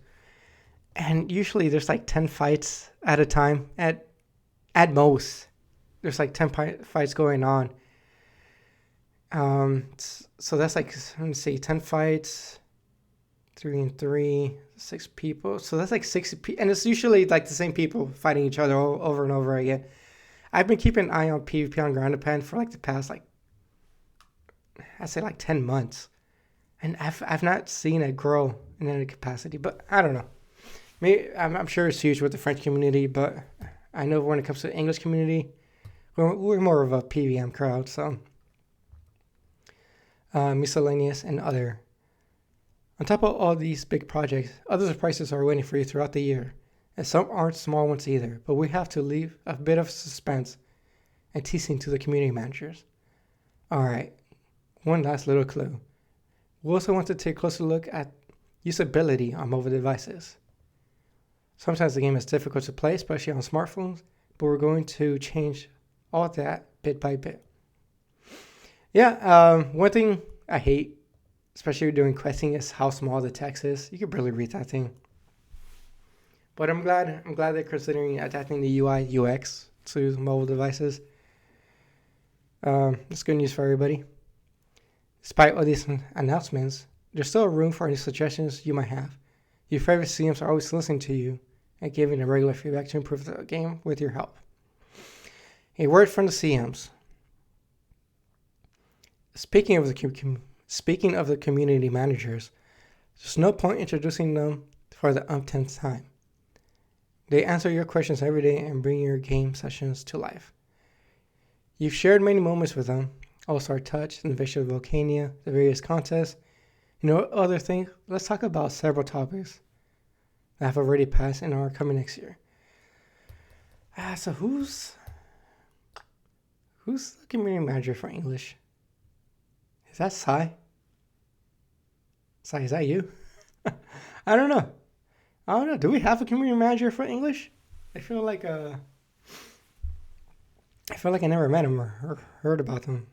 And usually there's like 10 fights at a time at most. There's like 10 fights going on. So that's like, let me see, 10 fights, 3-on-3, 6 people. So that's like 6 people, and it's usually like the same people fighting each other over and over again. I've been keeping an eye on PvP on Grand Japan for like the past, like, I'd say like 10 months. And I've not seen it grow in any capacity, but I don't know. Maybe, I'm sure it's huge with the French community, but I know when it comes to the English community, we're more of a PVM crowd, so. Miscellaneous and other. On top of all these big projects, other surprises are waiting for you throughout the year, and some aren't small ones either, but we have to leave a bit of suspense and teasing to the community managers. Alright, one last little clue. We also want to take a closer look at usability on mobile devices. Sometimes the game is difficult to play, especially on smartphones, but we're going to change all that bit by bit. Yeah, one thing I hate, especially doing questing, is how small the text is. You can barely read that thing. But I'm glad they're considering adapting the UI UX to mobile devices. It's good news for everybody. Despite all these announcements, there's still room for any suggestions you might have. Your favorite CMs are always listening to you and giving a regular feedback to improve the game with your help. A word from the CMs. Speaking of the community managers, there's no point introducing them for the umpteenth time. They answer your questions every day and bring your game sessions to life. You've shared many moments with them, All-Star Touch, Invasion of Volcania, the various contests, other things. Let's talk about several topics that have already passed and are coming next year. So who's the community manager for English? Is that Sai? Sai, is that you? I don't know. Do we have a community manager for English? I feel like I never met him or heard about them.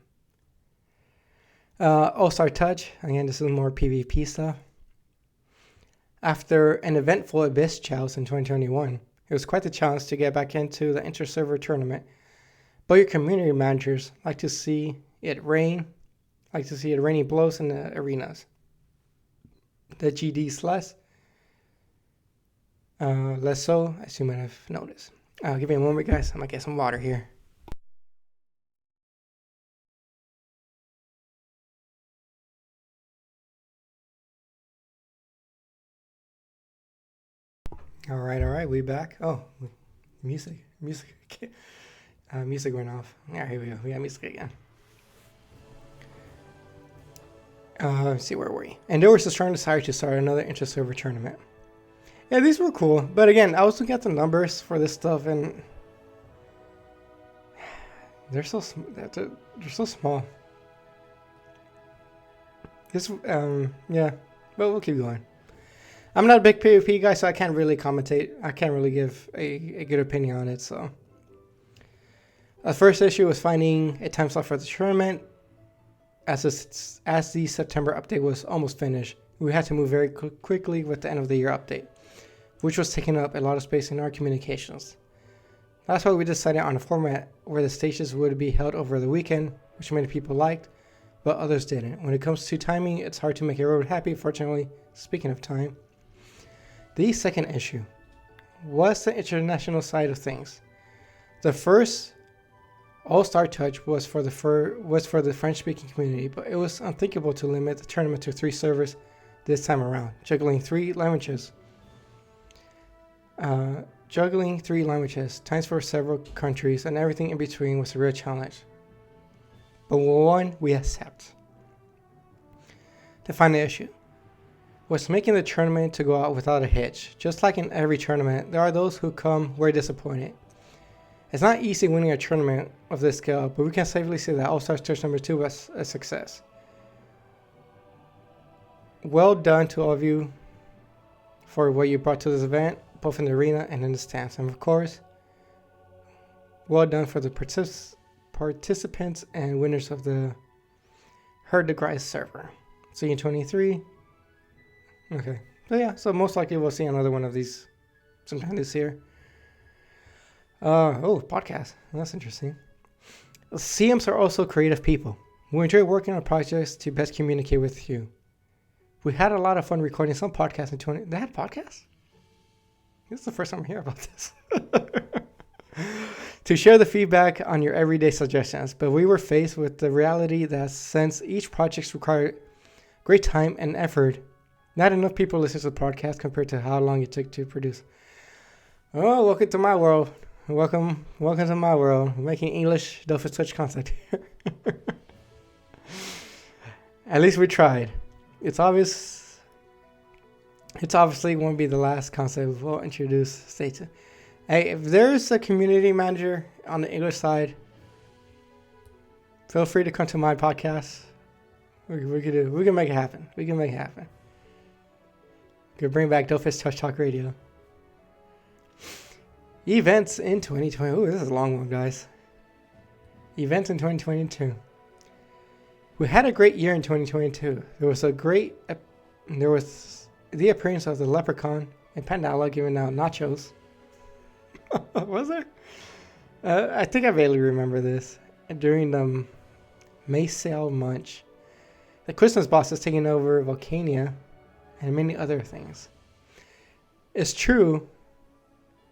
All-Star Touch. Again, this is more PvP stuff. After an eventful Abyss Chows in 2021, it was quite the challenge to get back into the inter-server tournament. But your community managers like to see it raining blows in the arenas. The GD Slush. Less so, as you might have noticed. Give me a moment, guys. I'm gonna get some water here. All right, we back. Oh, music. Music went off. Yeah, here we go. We got music again. Let's see, where were we? And there was a strong desire to start another inter-server tournament. Yeah, these were cool, but again, I was looking at the numbers for this stuff, and they're so small. This, yeah, but we'll keep going. I'm not a big PvP guy, so I can't really commentate. I can't really give a good opinion on it. So, the first issue was finding a time slot for the tournament. As the September update was almost finished, we had to move very quickly with the end of the year update, which was taking up a lot of space in our communications. That's why we decided on a format where the stages would be held over the weekend, which many people liked, but others didn't. When it comes to timing, it's hard to make everyone happy, fortunately. Speaking of time, the second issue was the international side of things. The first All-Star Touch was for the French-speaking community, but it was unthinkable to limit the tournament to 3 servers this time around, juggling 3 languages. Times for several countries, and everything in between was a real challenge. But one we accept. The final issue was making the tournament to go out without a hitch. Just like in every tournament, there are those who come very disappointed. It's not easy winning a tournament of this scale, but we can safely say that All-Stars Touch number 2 was a success. Well done to all of you for what you brought to this event, both in the arena and in the stands. And of course, well done for the participants and winners of the Herd the Grice server. See you in 23. Okay. So yeah, so most likely we'll see another one of these sometime this year. Podcast. That's interesting. CMs are also creative people. We enjoy working on projects to best communicate with you. We had a lot of fun recording some podcasts in 20... They had podcasts? This is the first time I hear about this. To share the feedback on your everyday suggestions, but we were faced with the reality that since each project required great time and effort, not enough people listen to the podcast compared to how long it took to produce. Oh, welcome to my world. Welcome to my world. Making English Dofus Touch content. At least we tried. It's obviously won't be the last concept we'll introduce. Stay tuned. Hey, if there's a community manager on the English side, feel free to come to my podcast. We can make it happen. We can bring back Dofus Touch Talk Radio. Events in 2020. Oh, this is a long one, guys. Events in 2022. We had a great year in 2022. There was the appearance of the Leprechaun and Pandala giving out nachos. Was there? I think I vaguely remember this. During the May Sale Munch, the Christmas boss is taking over Volcania and many other things. It's true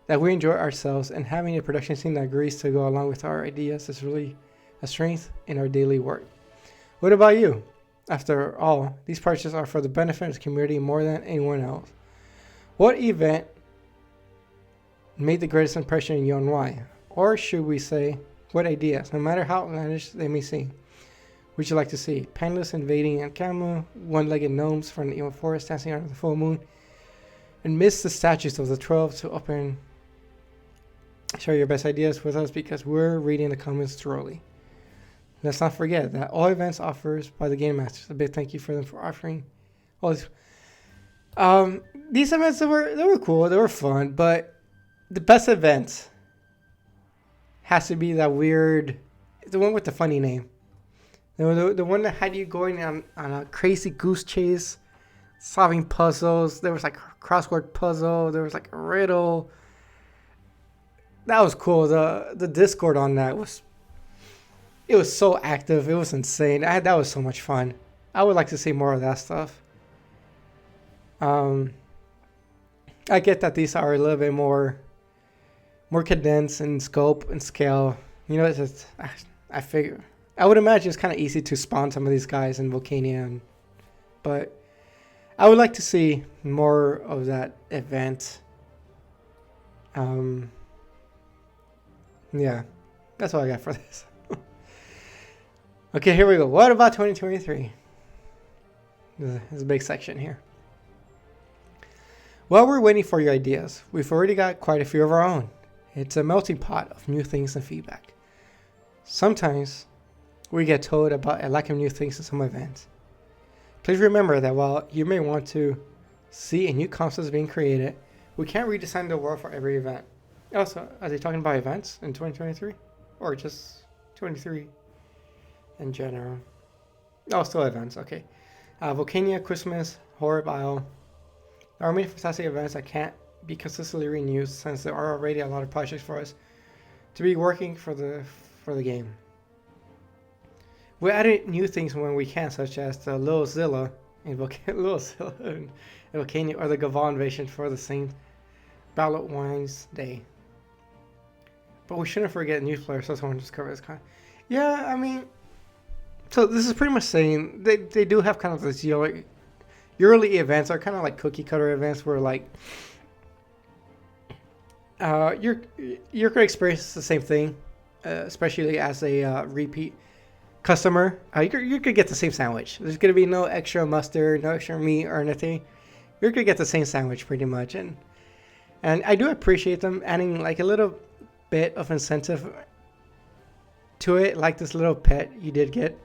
that we enjoy ourselves, and having a production team that agrees to go along with our ideas is really a strength in our daily work. What about you? After all, these projects are for the benefit of the community more than anyone else. What event made the greatest impression on you and why? Or should we say, what ideas, no matter how outlandish they may seem, would you like to see? Pandas invading Ankamu, one-legged gnomes from the evil forest dancing under the full moon, and miss the statues of the 12 to open. Share your best ideas with us because we're reading the comments thoroughly. Let's not forget that all events offers by the Game Masters. A big thank you for them for offering all these. These events they were cool, they were fun, but the best event has to be that weird, the one with the funny name. The one that had you going on a crazy goose chase, solving puzzles. There was like a crossword puzzle. There was like a riddle. That was cool. The Discord on that was so active. It was insane. That was so much fun. I would like to see more of that stuff. I get that these are a little bit more condensed in scope and scale. You know, it's just, I figure, I would imagine it's kind of easy to spawn some of these guys in Volcania, but I would like to see more of that event. Yeah, that's all I got for this. Okay, here we go. What about 2023? There's a big section here. While we're waiting for your ideas, we've already got quite a few of our own. It's a melting pot of new things and feedback. Sometimes we get told about a lack of new things in some events. Please remember that while you may want to see a new concepts being created, we can't redesign the world for every event. Also, are they talking about events in 2023? Or just 23 in general? Oh, still events, okay. Volcania, Christmas, Horror Isle. There are many fantastic events that can't be consistently renewed since there are already a lot of projects for us to be working for the game. We added new things when we can, such as the Little Zilla in Volcania, or the Gaval invasion for the St. Valentine's Day. But we shouldn't forget new players, so someone just cover this kind. Yeah, I mean, so this is pretty much saying they do have kind of this yearly events are kind of like cookie cutter events where like you're gonna experience the same thing, especially as a repeat customer. You could get the same sandwich. There's gonna be no extra mustard, no extra meat or anything. You're gonna get the same sandwich pretty much, and I do appreciate them adding like a little bit of incentive to it, like this little pet you did get.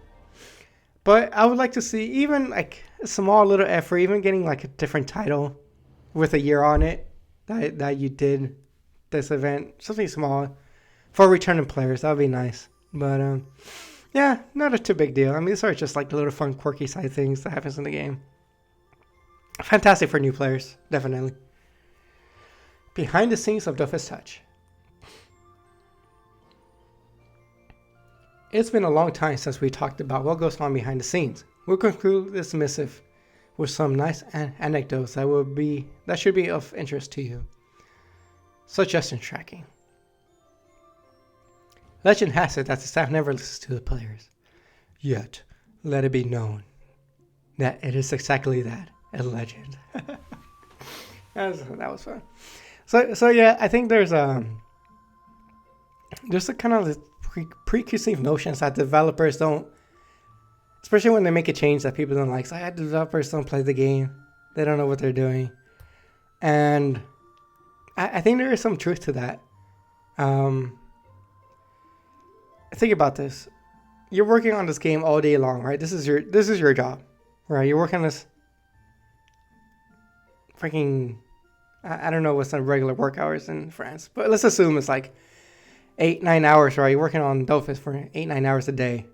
But I would like to see even like a small little effort, even getting like a different title with a year on it that you did this event, something small for returning players. That would be nice. But yeah, not a too big deal. I mean, these are just like the little fun, quirky side things that happens in the game. Fantastic for new players, definitely. Behind the scenes of Dofus Touch. It's been a long time since we talked about what goes on behind the scenes. We'll conclude this missive with some nice anecdotes that should be of interest to you. Suggestion tracking. Legend has it that the staff never listens to the players. Yet, let it be known that it is exactly that, a legend. That was fun. So yeah, I think there's a kind of preconceived notions that developers don't, especially when they make a change that people don't like. So developers don't play the game. They don't know what they're doing. And I think there is some truth to that. Think about this. You're working on this game all day long, right? This is your job, right? You're working on this freaking, I don't know what's the regular work hours in France, but let's assume it's like 8-9 hours, right? You're working on Dofus for 8-9 hours a day,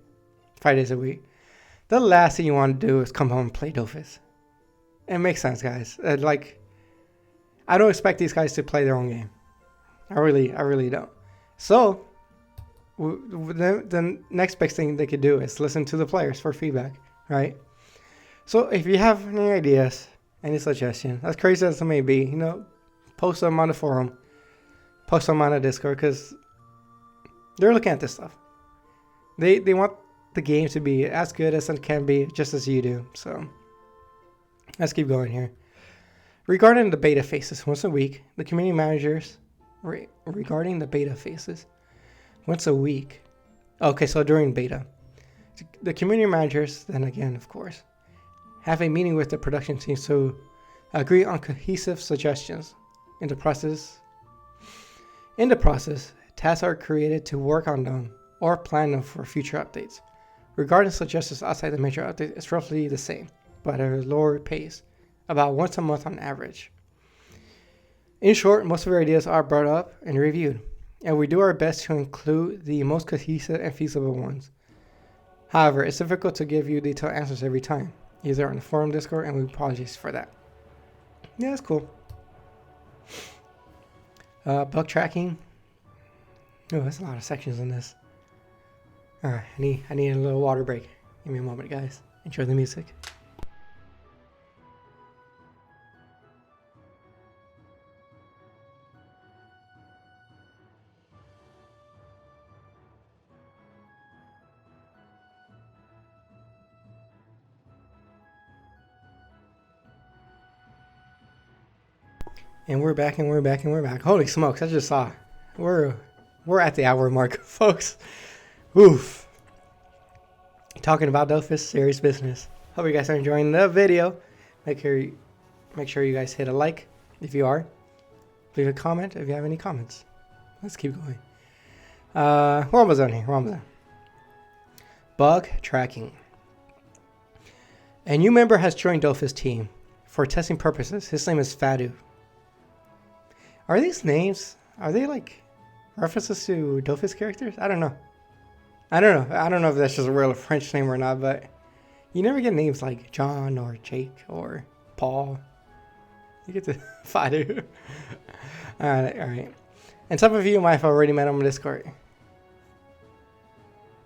5 days a week. The last thing you want to do is come home and play Dofus. It makes sense, guys. I don't expect these guys to play their own game. I really don't. So the next best thing they could do is listen to the players for feedback, right? So if you have any ideas, any suggestions, as crazy as it may be, post them on the forum, post them on the Discord, because they're looking at this stuff. They want the game to be as good as it can be, just as you do. So let's keep going here. Regarding the beta phases, once a week, the community managers, regarding the beta phases, once a week. Okay, so during beta, the community managers, then again, of course, have a meeting with the production team to agree on cohesive suggestions. In the process, tasks are created to work on them or plan them for future updates. Regarding suggestions outside the major update, it's roughly the same, but at a lower pace, about once a month on average. In short, most of our ideas are brought up and reviewed, and we do our best to include the most cohesive and feasible ones. However, it's difficult to give you detailed answers every time, either on the forum Discord, and we apologize for that. Yeah, that's cool. Bug tracking. Oh, there's a lot of sections in this. Alright, I need a little water break. Give me a moment, guys. Enjoy the music. And we're back, and we're back, and we're back. Holy smokes, I just saw. We're at the hour mark, folks. Oof. Talking about Dofus, serious business. Hope you guys are enjoying the video. Make sure you guys hit a like if you are. Leave a comment if you have any comments. Let's keep going. We're almost done here. We're almost done. Bug tracking. A new member has joined Dofus team for testing purposes. His name is Fadu. Are these names, are they like references to Dofus characters? I don't know. I don't know if that's just a real French name or not, but you never get names like John or Jake or Paul. You get to Fadu. Alright. And some of you might have already met him on Discord.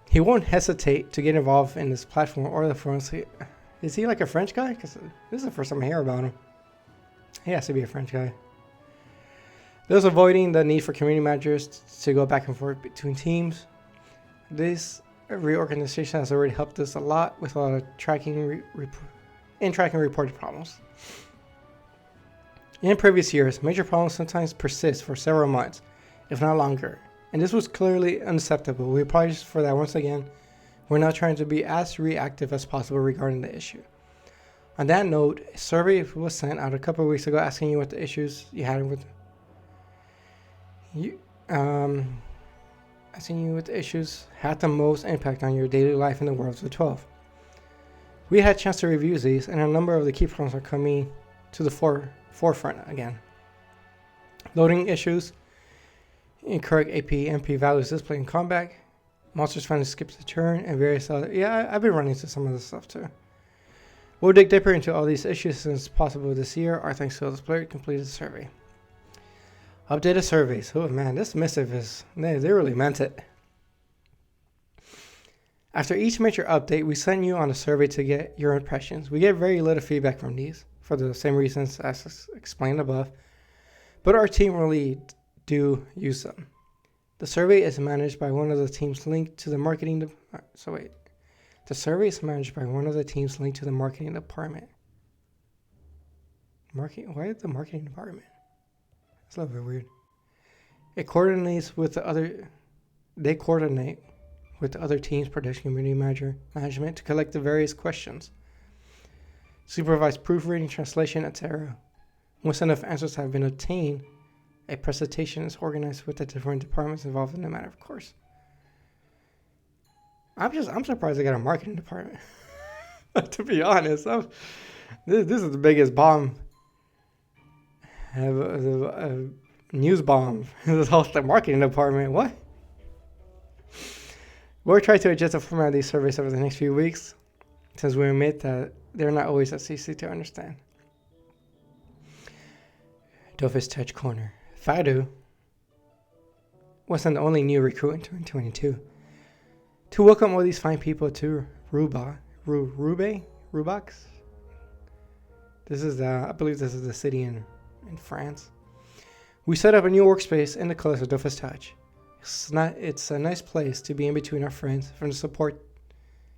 He won't hesitate to get involved in this platform or the forums. Is he like a French guy? Because this is the first time I hear about him. He has to be a French guy. Those avoiding the need for community managers to go back and forth between teams. This reorganization has already helped us a lot with a lot of tracking reported problems. In previous years, major problems sometimes persist for several months, if not longer, and this was clearly unacceptable. We apologize for that once again. We're now trying to be as reactive as possible regarding the issue. On that note, a survey was sent out a couple of weeks ago asking you what the issues you had with asking you what the issues had the most impact on your daily life in the world of the 12. We had a chance to review these, and a number of the key problems are coming to the forefront again. Loading issues, incorrect AP MP values displayed in combat, monsters trying to skip the turn, and various other. Yeah, I've been running into some of this stuff too. We'll dig deeper into all these issues as soon as possible this year. Our thanks to this player completed the survey. Updated surveys. Oh man, this missive is, they really meant it. After each major update, we send you on a survey to get your impressions. We get very little feedback from these for the same reasons as explained above, but our team really do use them. The survey is managed by one of the teams linked to the marketing. The survey is managed by one of the teams linked to the marketing department. Why the marketing department? It's a little bit weird. They coordinate with the other teams, production community management to collect the various questions, supervise proofreading, translation, etc. Once enough answers have been obtained, a presentation is organized with the different departments involved in the matter, of course. I'm surprised they got a marketing department. To be honest, this is the biggest bomb. A news bomb. This whole marketing department. What? We'll try to adjust the format of these surveys over the next few weeks, since we admit that they're not always as easy to understand. Dofus Touch Corner. Fadu wasn't the only new recruit in 2022. To welcome all these fine people to Rubaks. This is I believe this is the city in France. We set up a new workspace in the colors of Dofus Touch. It's a nice place to be in between our friends from the support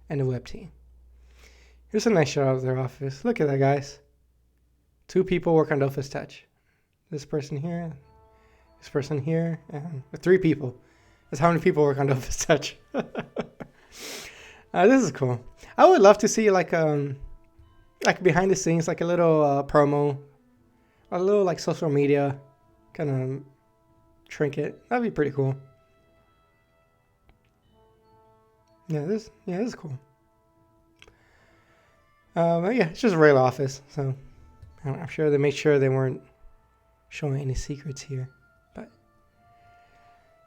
and the web team. Here's a nice shot of their office. Look at that, guys. 2 people work on Dofus Touch. This person here, and 3 people. That's how many people work on Dofus Touch. This is cool. I would love to see like behind the scenes, like a little promo, a little like social media kind of trinket. That'd be pretty cool. This is cool. But yeah, it's just a regular office, so I'm sure they made sure they weren't showing any secrets here. But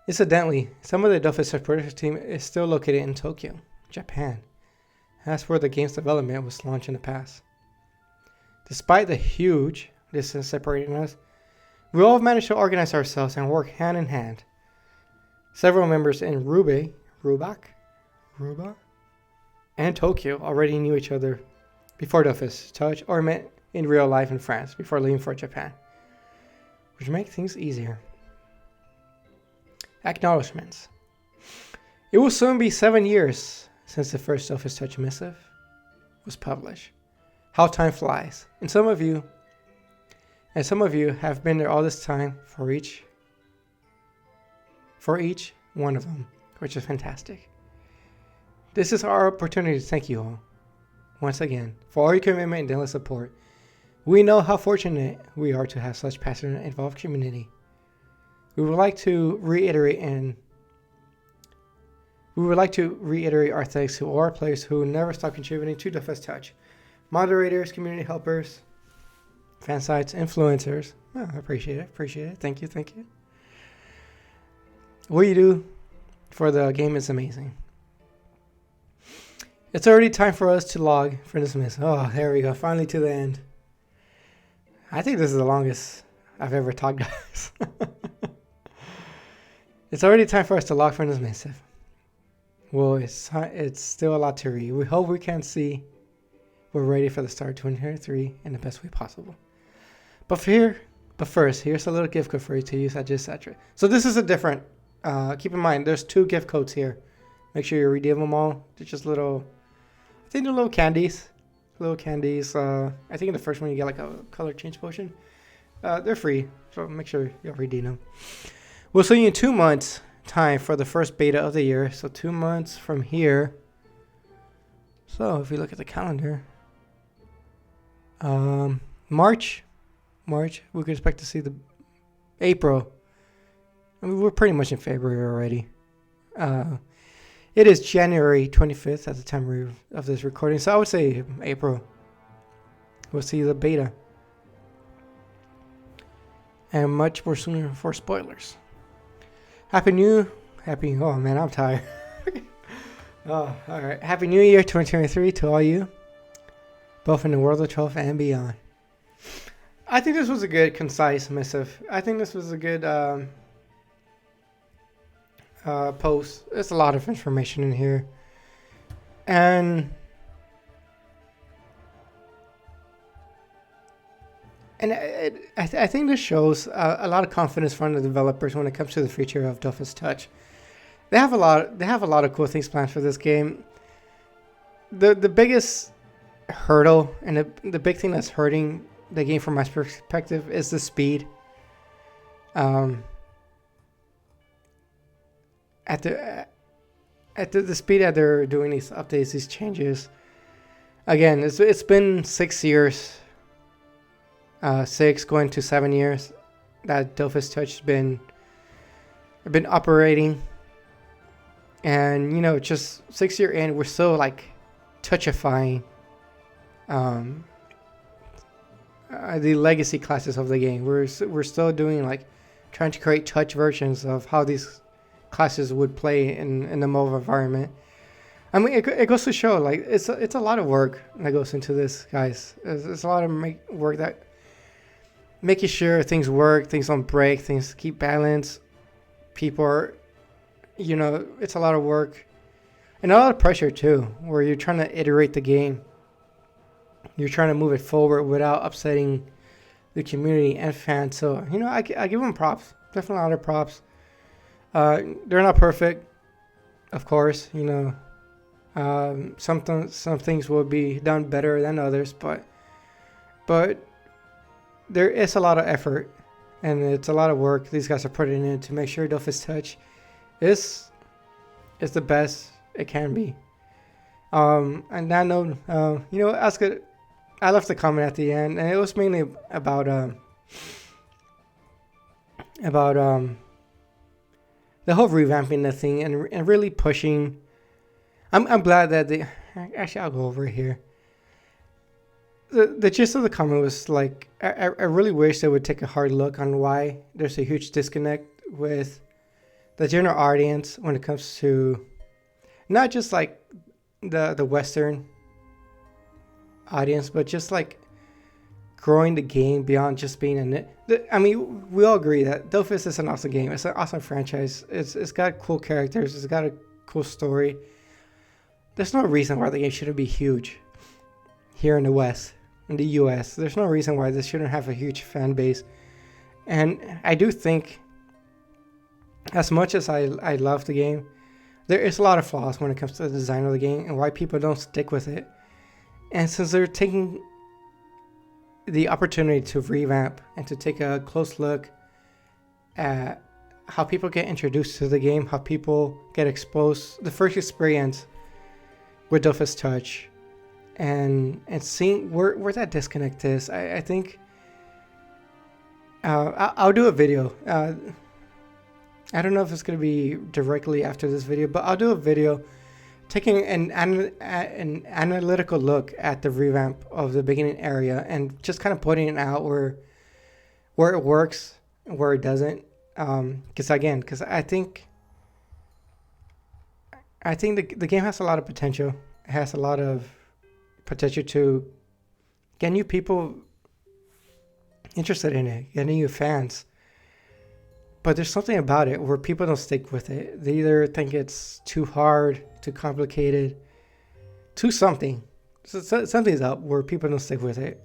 incidentally, some of the Dofus Touch production team is still located in Tokyo, Japan. That's where the game's development was launched in the past. Despite the huge distance separating us, we all have managed to organize ourselves and work hand in hand. Several members in Ruba, and Tokyo already knew each other before Dofus Touch or met in real life in France before leaving for Japan, which makes things easier. Acknowledgements. It will soon be 7 years since the first Dofus Touch Missive was published. How time flies. And some of you And some of you have been there all this time for each one of them, which is fantastic. This is our opportunity to thank you all once again for all your commitment and endless support. We know how fortunate we are to have such passionate and involved community. We would like to reiterate our thanks to all our players who never stop contributing to Dofus Touch. Moderators, community helpers, fan sites, influencers. Oh, I appreciate it. Thank you. What you do for the game is amazing. It's already time for us to log for this miss. Oh, there we go. Finally to the end. I think this is the longest I've ever talked, guys. It's already time for us to log for this missive. Well, it's still a lot to read. We hope we can see we're ready for the start of 2023 in the best way possible. But first, here's a little gift code for you to use at Etc. So this is a different. Keep in mind, there's 2 gift codes here. Make sure you redeem them all. They're just little. I think they're little candies. I think in the first one you get like a color change potion. They're free, so make sure you'll redeem them. We'll see you in 2 months' time for the first beta of the year. So 2 months from here. So if we look at the calendar, March, we could expect to see the April. I mean, we're pretty much in February already. It is January 25th at the time of this recording, so I would say April. We'll see the beta. And much more sooner for spoilers. Oh man, I'm tired. Oh, alright. Happy New Year 2023 to all you, both in the world of 12 and beyond. I think this was a good, concise missive. I think this was a good post. There's a lot of information in here, and I think this shows a lot of confidence from the developers when it comes to the future of Dofus Touch. They have a lot of cool things planned for this game. The biggest hurdle and the big thing that's hurting the game from my perspective is the speed. At the speed that they're doing these updates, these changes. Again, it's been 6 years, 6 going to 7 years that Dofus Touch has been operating, and just 6 years in, we're still like touchifying the legacy classes of the game. We're still doing like trying to create touch versions of how these classes would play in the mobile environment. I mean, it goes to show like it's a lot of work that goes into this, guys. It's a lot of work that making sure things work, things don't break, things keep balance. People are, it's a lot of work and a lot of pressure too, where you're trying to iterate the game. You're trying to move it forward without upsetting the community and fans. So, I give them props. Definitely a lot of props. They're not perfect, of course. Some things will be done better than others, but there is a lot of effort and it's a lot of work these guys are putting in to make sure Dofus Touch is the best it can be. And that note, I left a comment at the end, and it was mainly about the whole revamping the thing and really pushing. I'm glad that actually I'll go over here. The gist of the comment was like I really wish they would take a hard look on why there's a huge disconnect with the general audience when it comes to not just like the Western audience, but just like growing the game beyond just being I mean, we all agree that Dofus is an awesome game. It's an awesome franchise. It's got cool characters. It's got a cool story. There's no reason why the game shouldn't be huge here in the West, in the US. There's no reason why this shouldn't have a huge fan base. And I do think, as much as I love the game, there is a lot of flaws when it comes to the design of the game and why people don't stick with it. And since they're taking the opportunity to revamp and to take a close look at how people get introduced to the game, how people get exposed, the first experience with Dofus Touch, and seeing where that disconnect is. I think I'll do a video. I don't know if it's going to be directly after this video, but I'll do a video taking an analytical look at the revamp of the beginning area and just kind of putting it out where it works and where it doesn't. Because I think the game has a lot of potential. It has a lot of potential to get new people interested in it, get new fans. But there's something about it where people don't stick with it. They either think it's too hard, too complicated, too something. So something's up where people don't stick with it.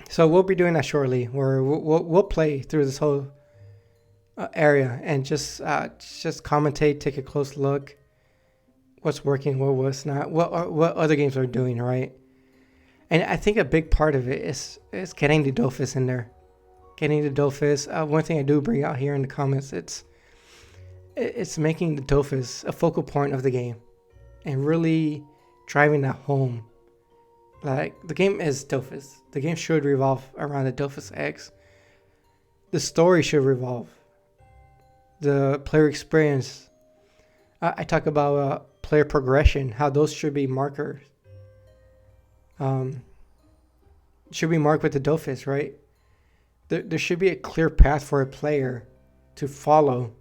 So we'll be doing that shortly, where we'll play through this whole area and just commentate, take a close look, what's working, what's not, what other games are doing, right? And I think a big part of it is getting the Dofus in there. Getting the Dofus. One thing I do bring out here in the comments, it's making the Dofus a focal point of the game and really driving that home. Like, the game is Dofus. The game should revolve around the Dofus X. The story should revolve. The player experience. I talk about player progression, how those should be markers. Should be marked with the Dofus, right? There should be a clear path for a player to follow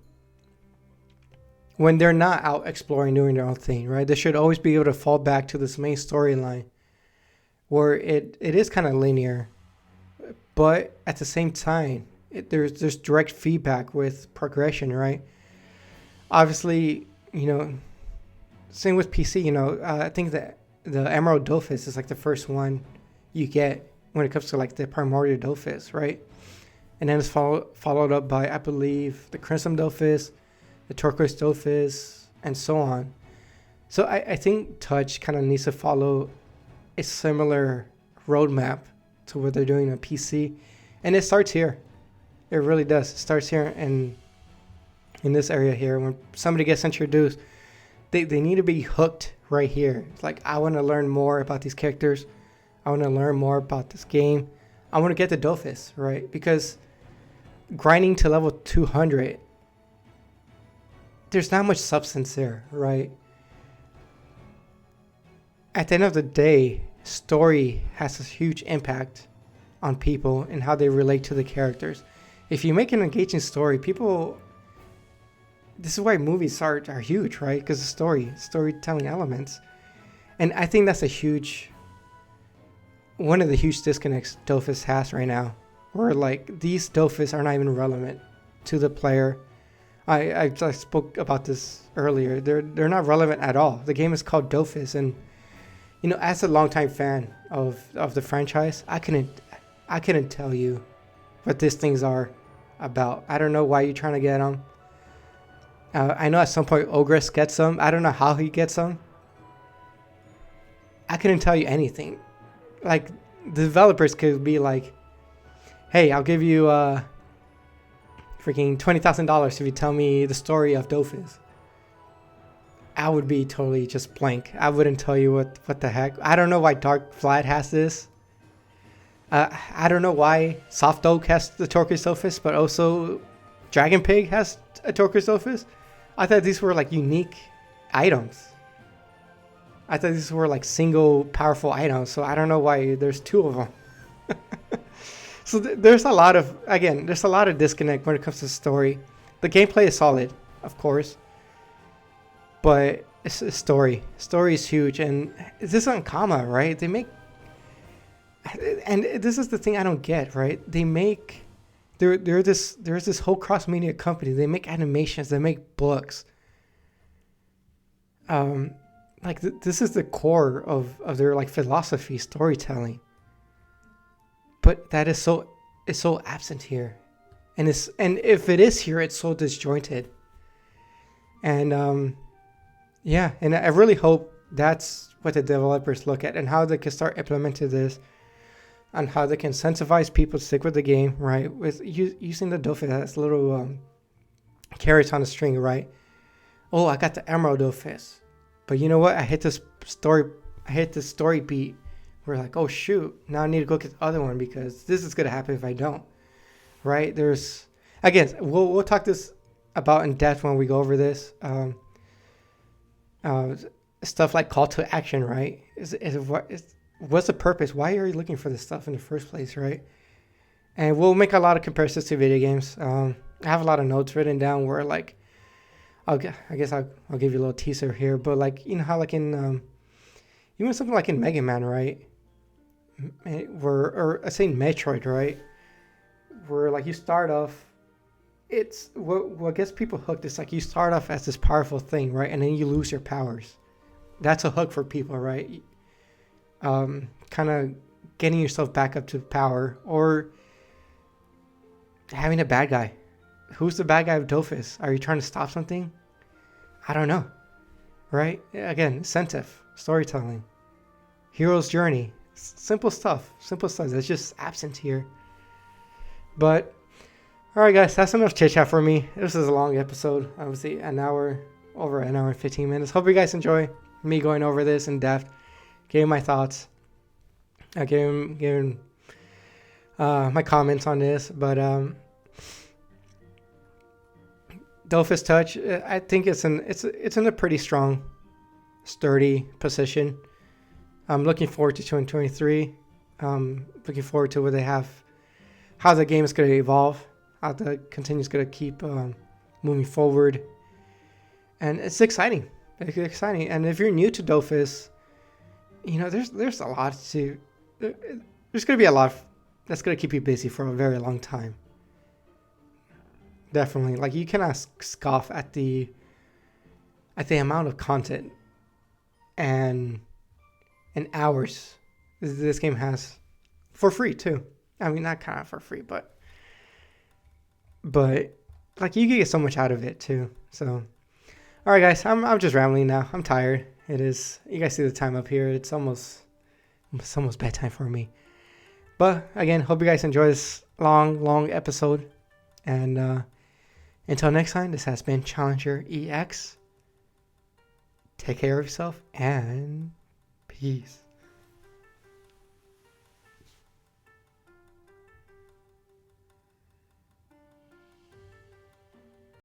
when they're not out exploring, doing their own thing, right? They should always be able to fall back to this main storyline where it is kind of linear, but at the same time, there's direct feedback with progression, right? Obviously, same with PC, I think that the Emerald Dofus is like the first one you get when it comes to like the primordial Dofus, right? And then it's followed up by, I believe, the Crimson Dofus, the Turquoise Dofus, and so on. So I think Touch kind of needs to follow a similar roadmap to what they're doing on PC. And it starts here. It really does. It starts here in this area here. When somebody gets introduced, they need to be hooked right here. It's like, I want to learn more about these characters. I want to learn more about this game. I want to get the Dofus, right? Because grinding to level 200, there's not much substance there, right? At the end of the day, story has a huge impact on people and how they relate to the characters. If you make an engaging story, people... This is why movies are huge, right? Because of storytelling elements. And I think that's one of the huge disconnects Dofus has right now, where like these Dofus are not even relevant to the player. I spoke about this earlier. They're not relevant at all. The game is called Dofus, and as a longtime fan of the franchise, I couldn't tell you what these things are about. I don't know why you're trying to get them. I know at some point Ogress gets them. I don't know how he gets them. I couldn't tell you anything. Like, the developers could be like, hey, I'll give you freaking $20,000 if you tell me the story of Dofus. I would be totally just blank. I wouldn't tell you what the heck. I don't know why Dark Vlad has this. I don't know why Soft Oak has the Turquoise Dofus, but also Dragon Pig has a Turquoise Dofus. I thought these were like unique items. I thought these were like single powerful items, so I don't know why there's two of them. So there's a lot of disconnect when it comes to story. The gameplay is solid, of course, but it's a story. Story is huge, and this is Ankama, right? And this is the thing I don't get, right? There's this whole cross media company. They make animations, they make books. This is the core of their like philosophy, storytelling. But that is so absent here, and if it is here, it's so disjointed. And and I really hope That's what the developers look at, and how they can start implementing this, and how they can incentivize people to stick with the game, right? With using the Dofus as little carrots on a string, right? Oh, I got the Emerald Dofus, but you know what? I hit this story beat. We're like, oh shoot, now I need to go get the other one because this is gonna happen if I don't, right? There's, again, we'll talk this about in depth when we go over this. Stuff like call to action, right? What's the purpose? Why are you looking for this stuff in the first place, right? And we'll make a lot of comparisons to video games. I have a lot of notes written down where, like, I guess I'll give you a little teaser here, but like, you know how like in even something like in Mega Man, right? Or I say Metroid, right? Where like you start off, it's what gets people hooked is like you start off as this powerful thing, right? And then you lose your powers. That's a hook for people, right? Kind of getting yourself back up to power, or having a bad guy. Who's the bad guy of Dofus? Are you trying to stop something? I don't know, right? Again, incentive, storytelling, hero's journey, simple stuff that's just absent here. But all right, guys, that's enough chit chat for me. This is a long episode, obviously over an hour and 15 minutes. Hope you guys enjoy me going over this in depth, giving my thoughts, giving my comments on this. But Dofus Touch, I think it's in a pretty strong, sturdy position. I'm looking forward to 2023. Looking forward to what they have, how the game is going to evolve, how the continues going to keep moving forward, and it's exciting. It's exciting. And if you're new to Dofus, you know there's a lot to. There's going to be a lot that's going to keep you busy for a very long time. Definitely, like you cannot scoff at the amount of content and hours this game has for free too. I mean, not kind of for free, but like you can get so much out of it too. So, all right, guys, I'm just rambling now. I'm tired. It is. You guys see the time up here. It's almost bedtime for me. But again, hope you guys enjoy this long episode, and until next time, this has been Challenger EX. Take care of yourself and peace.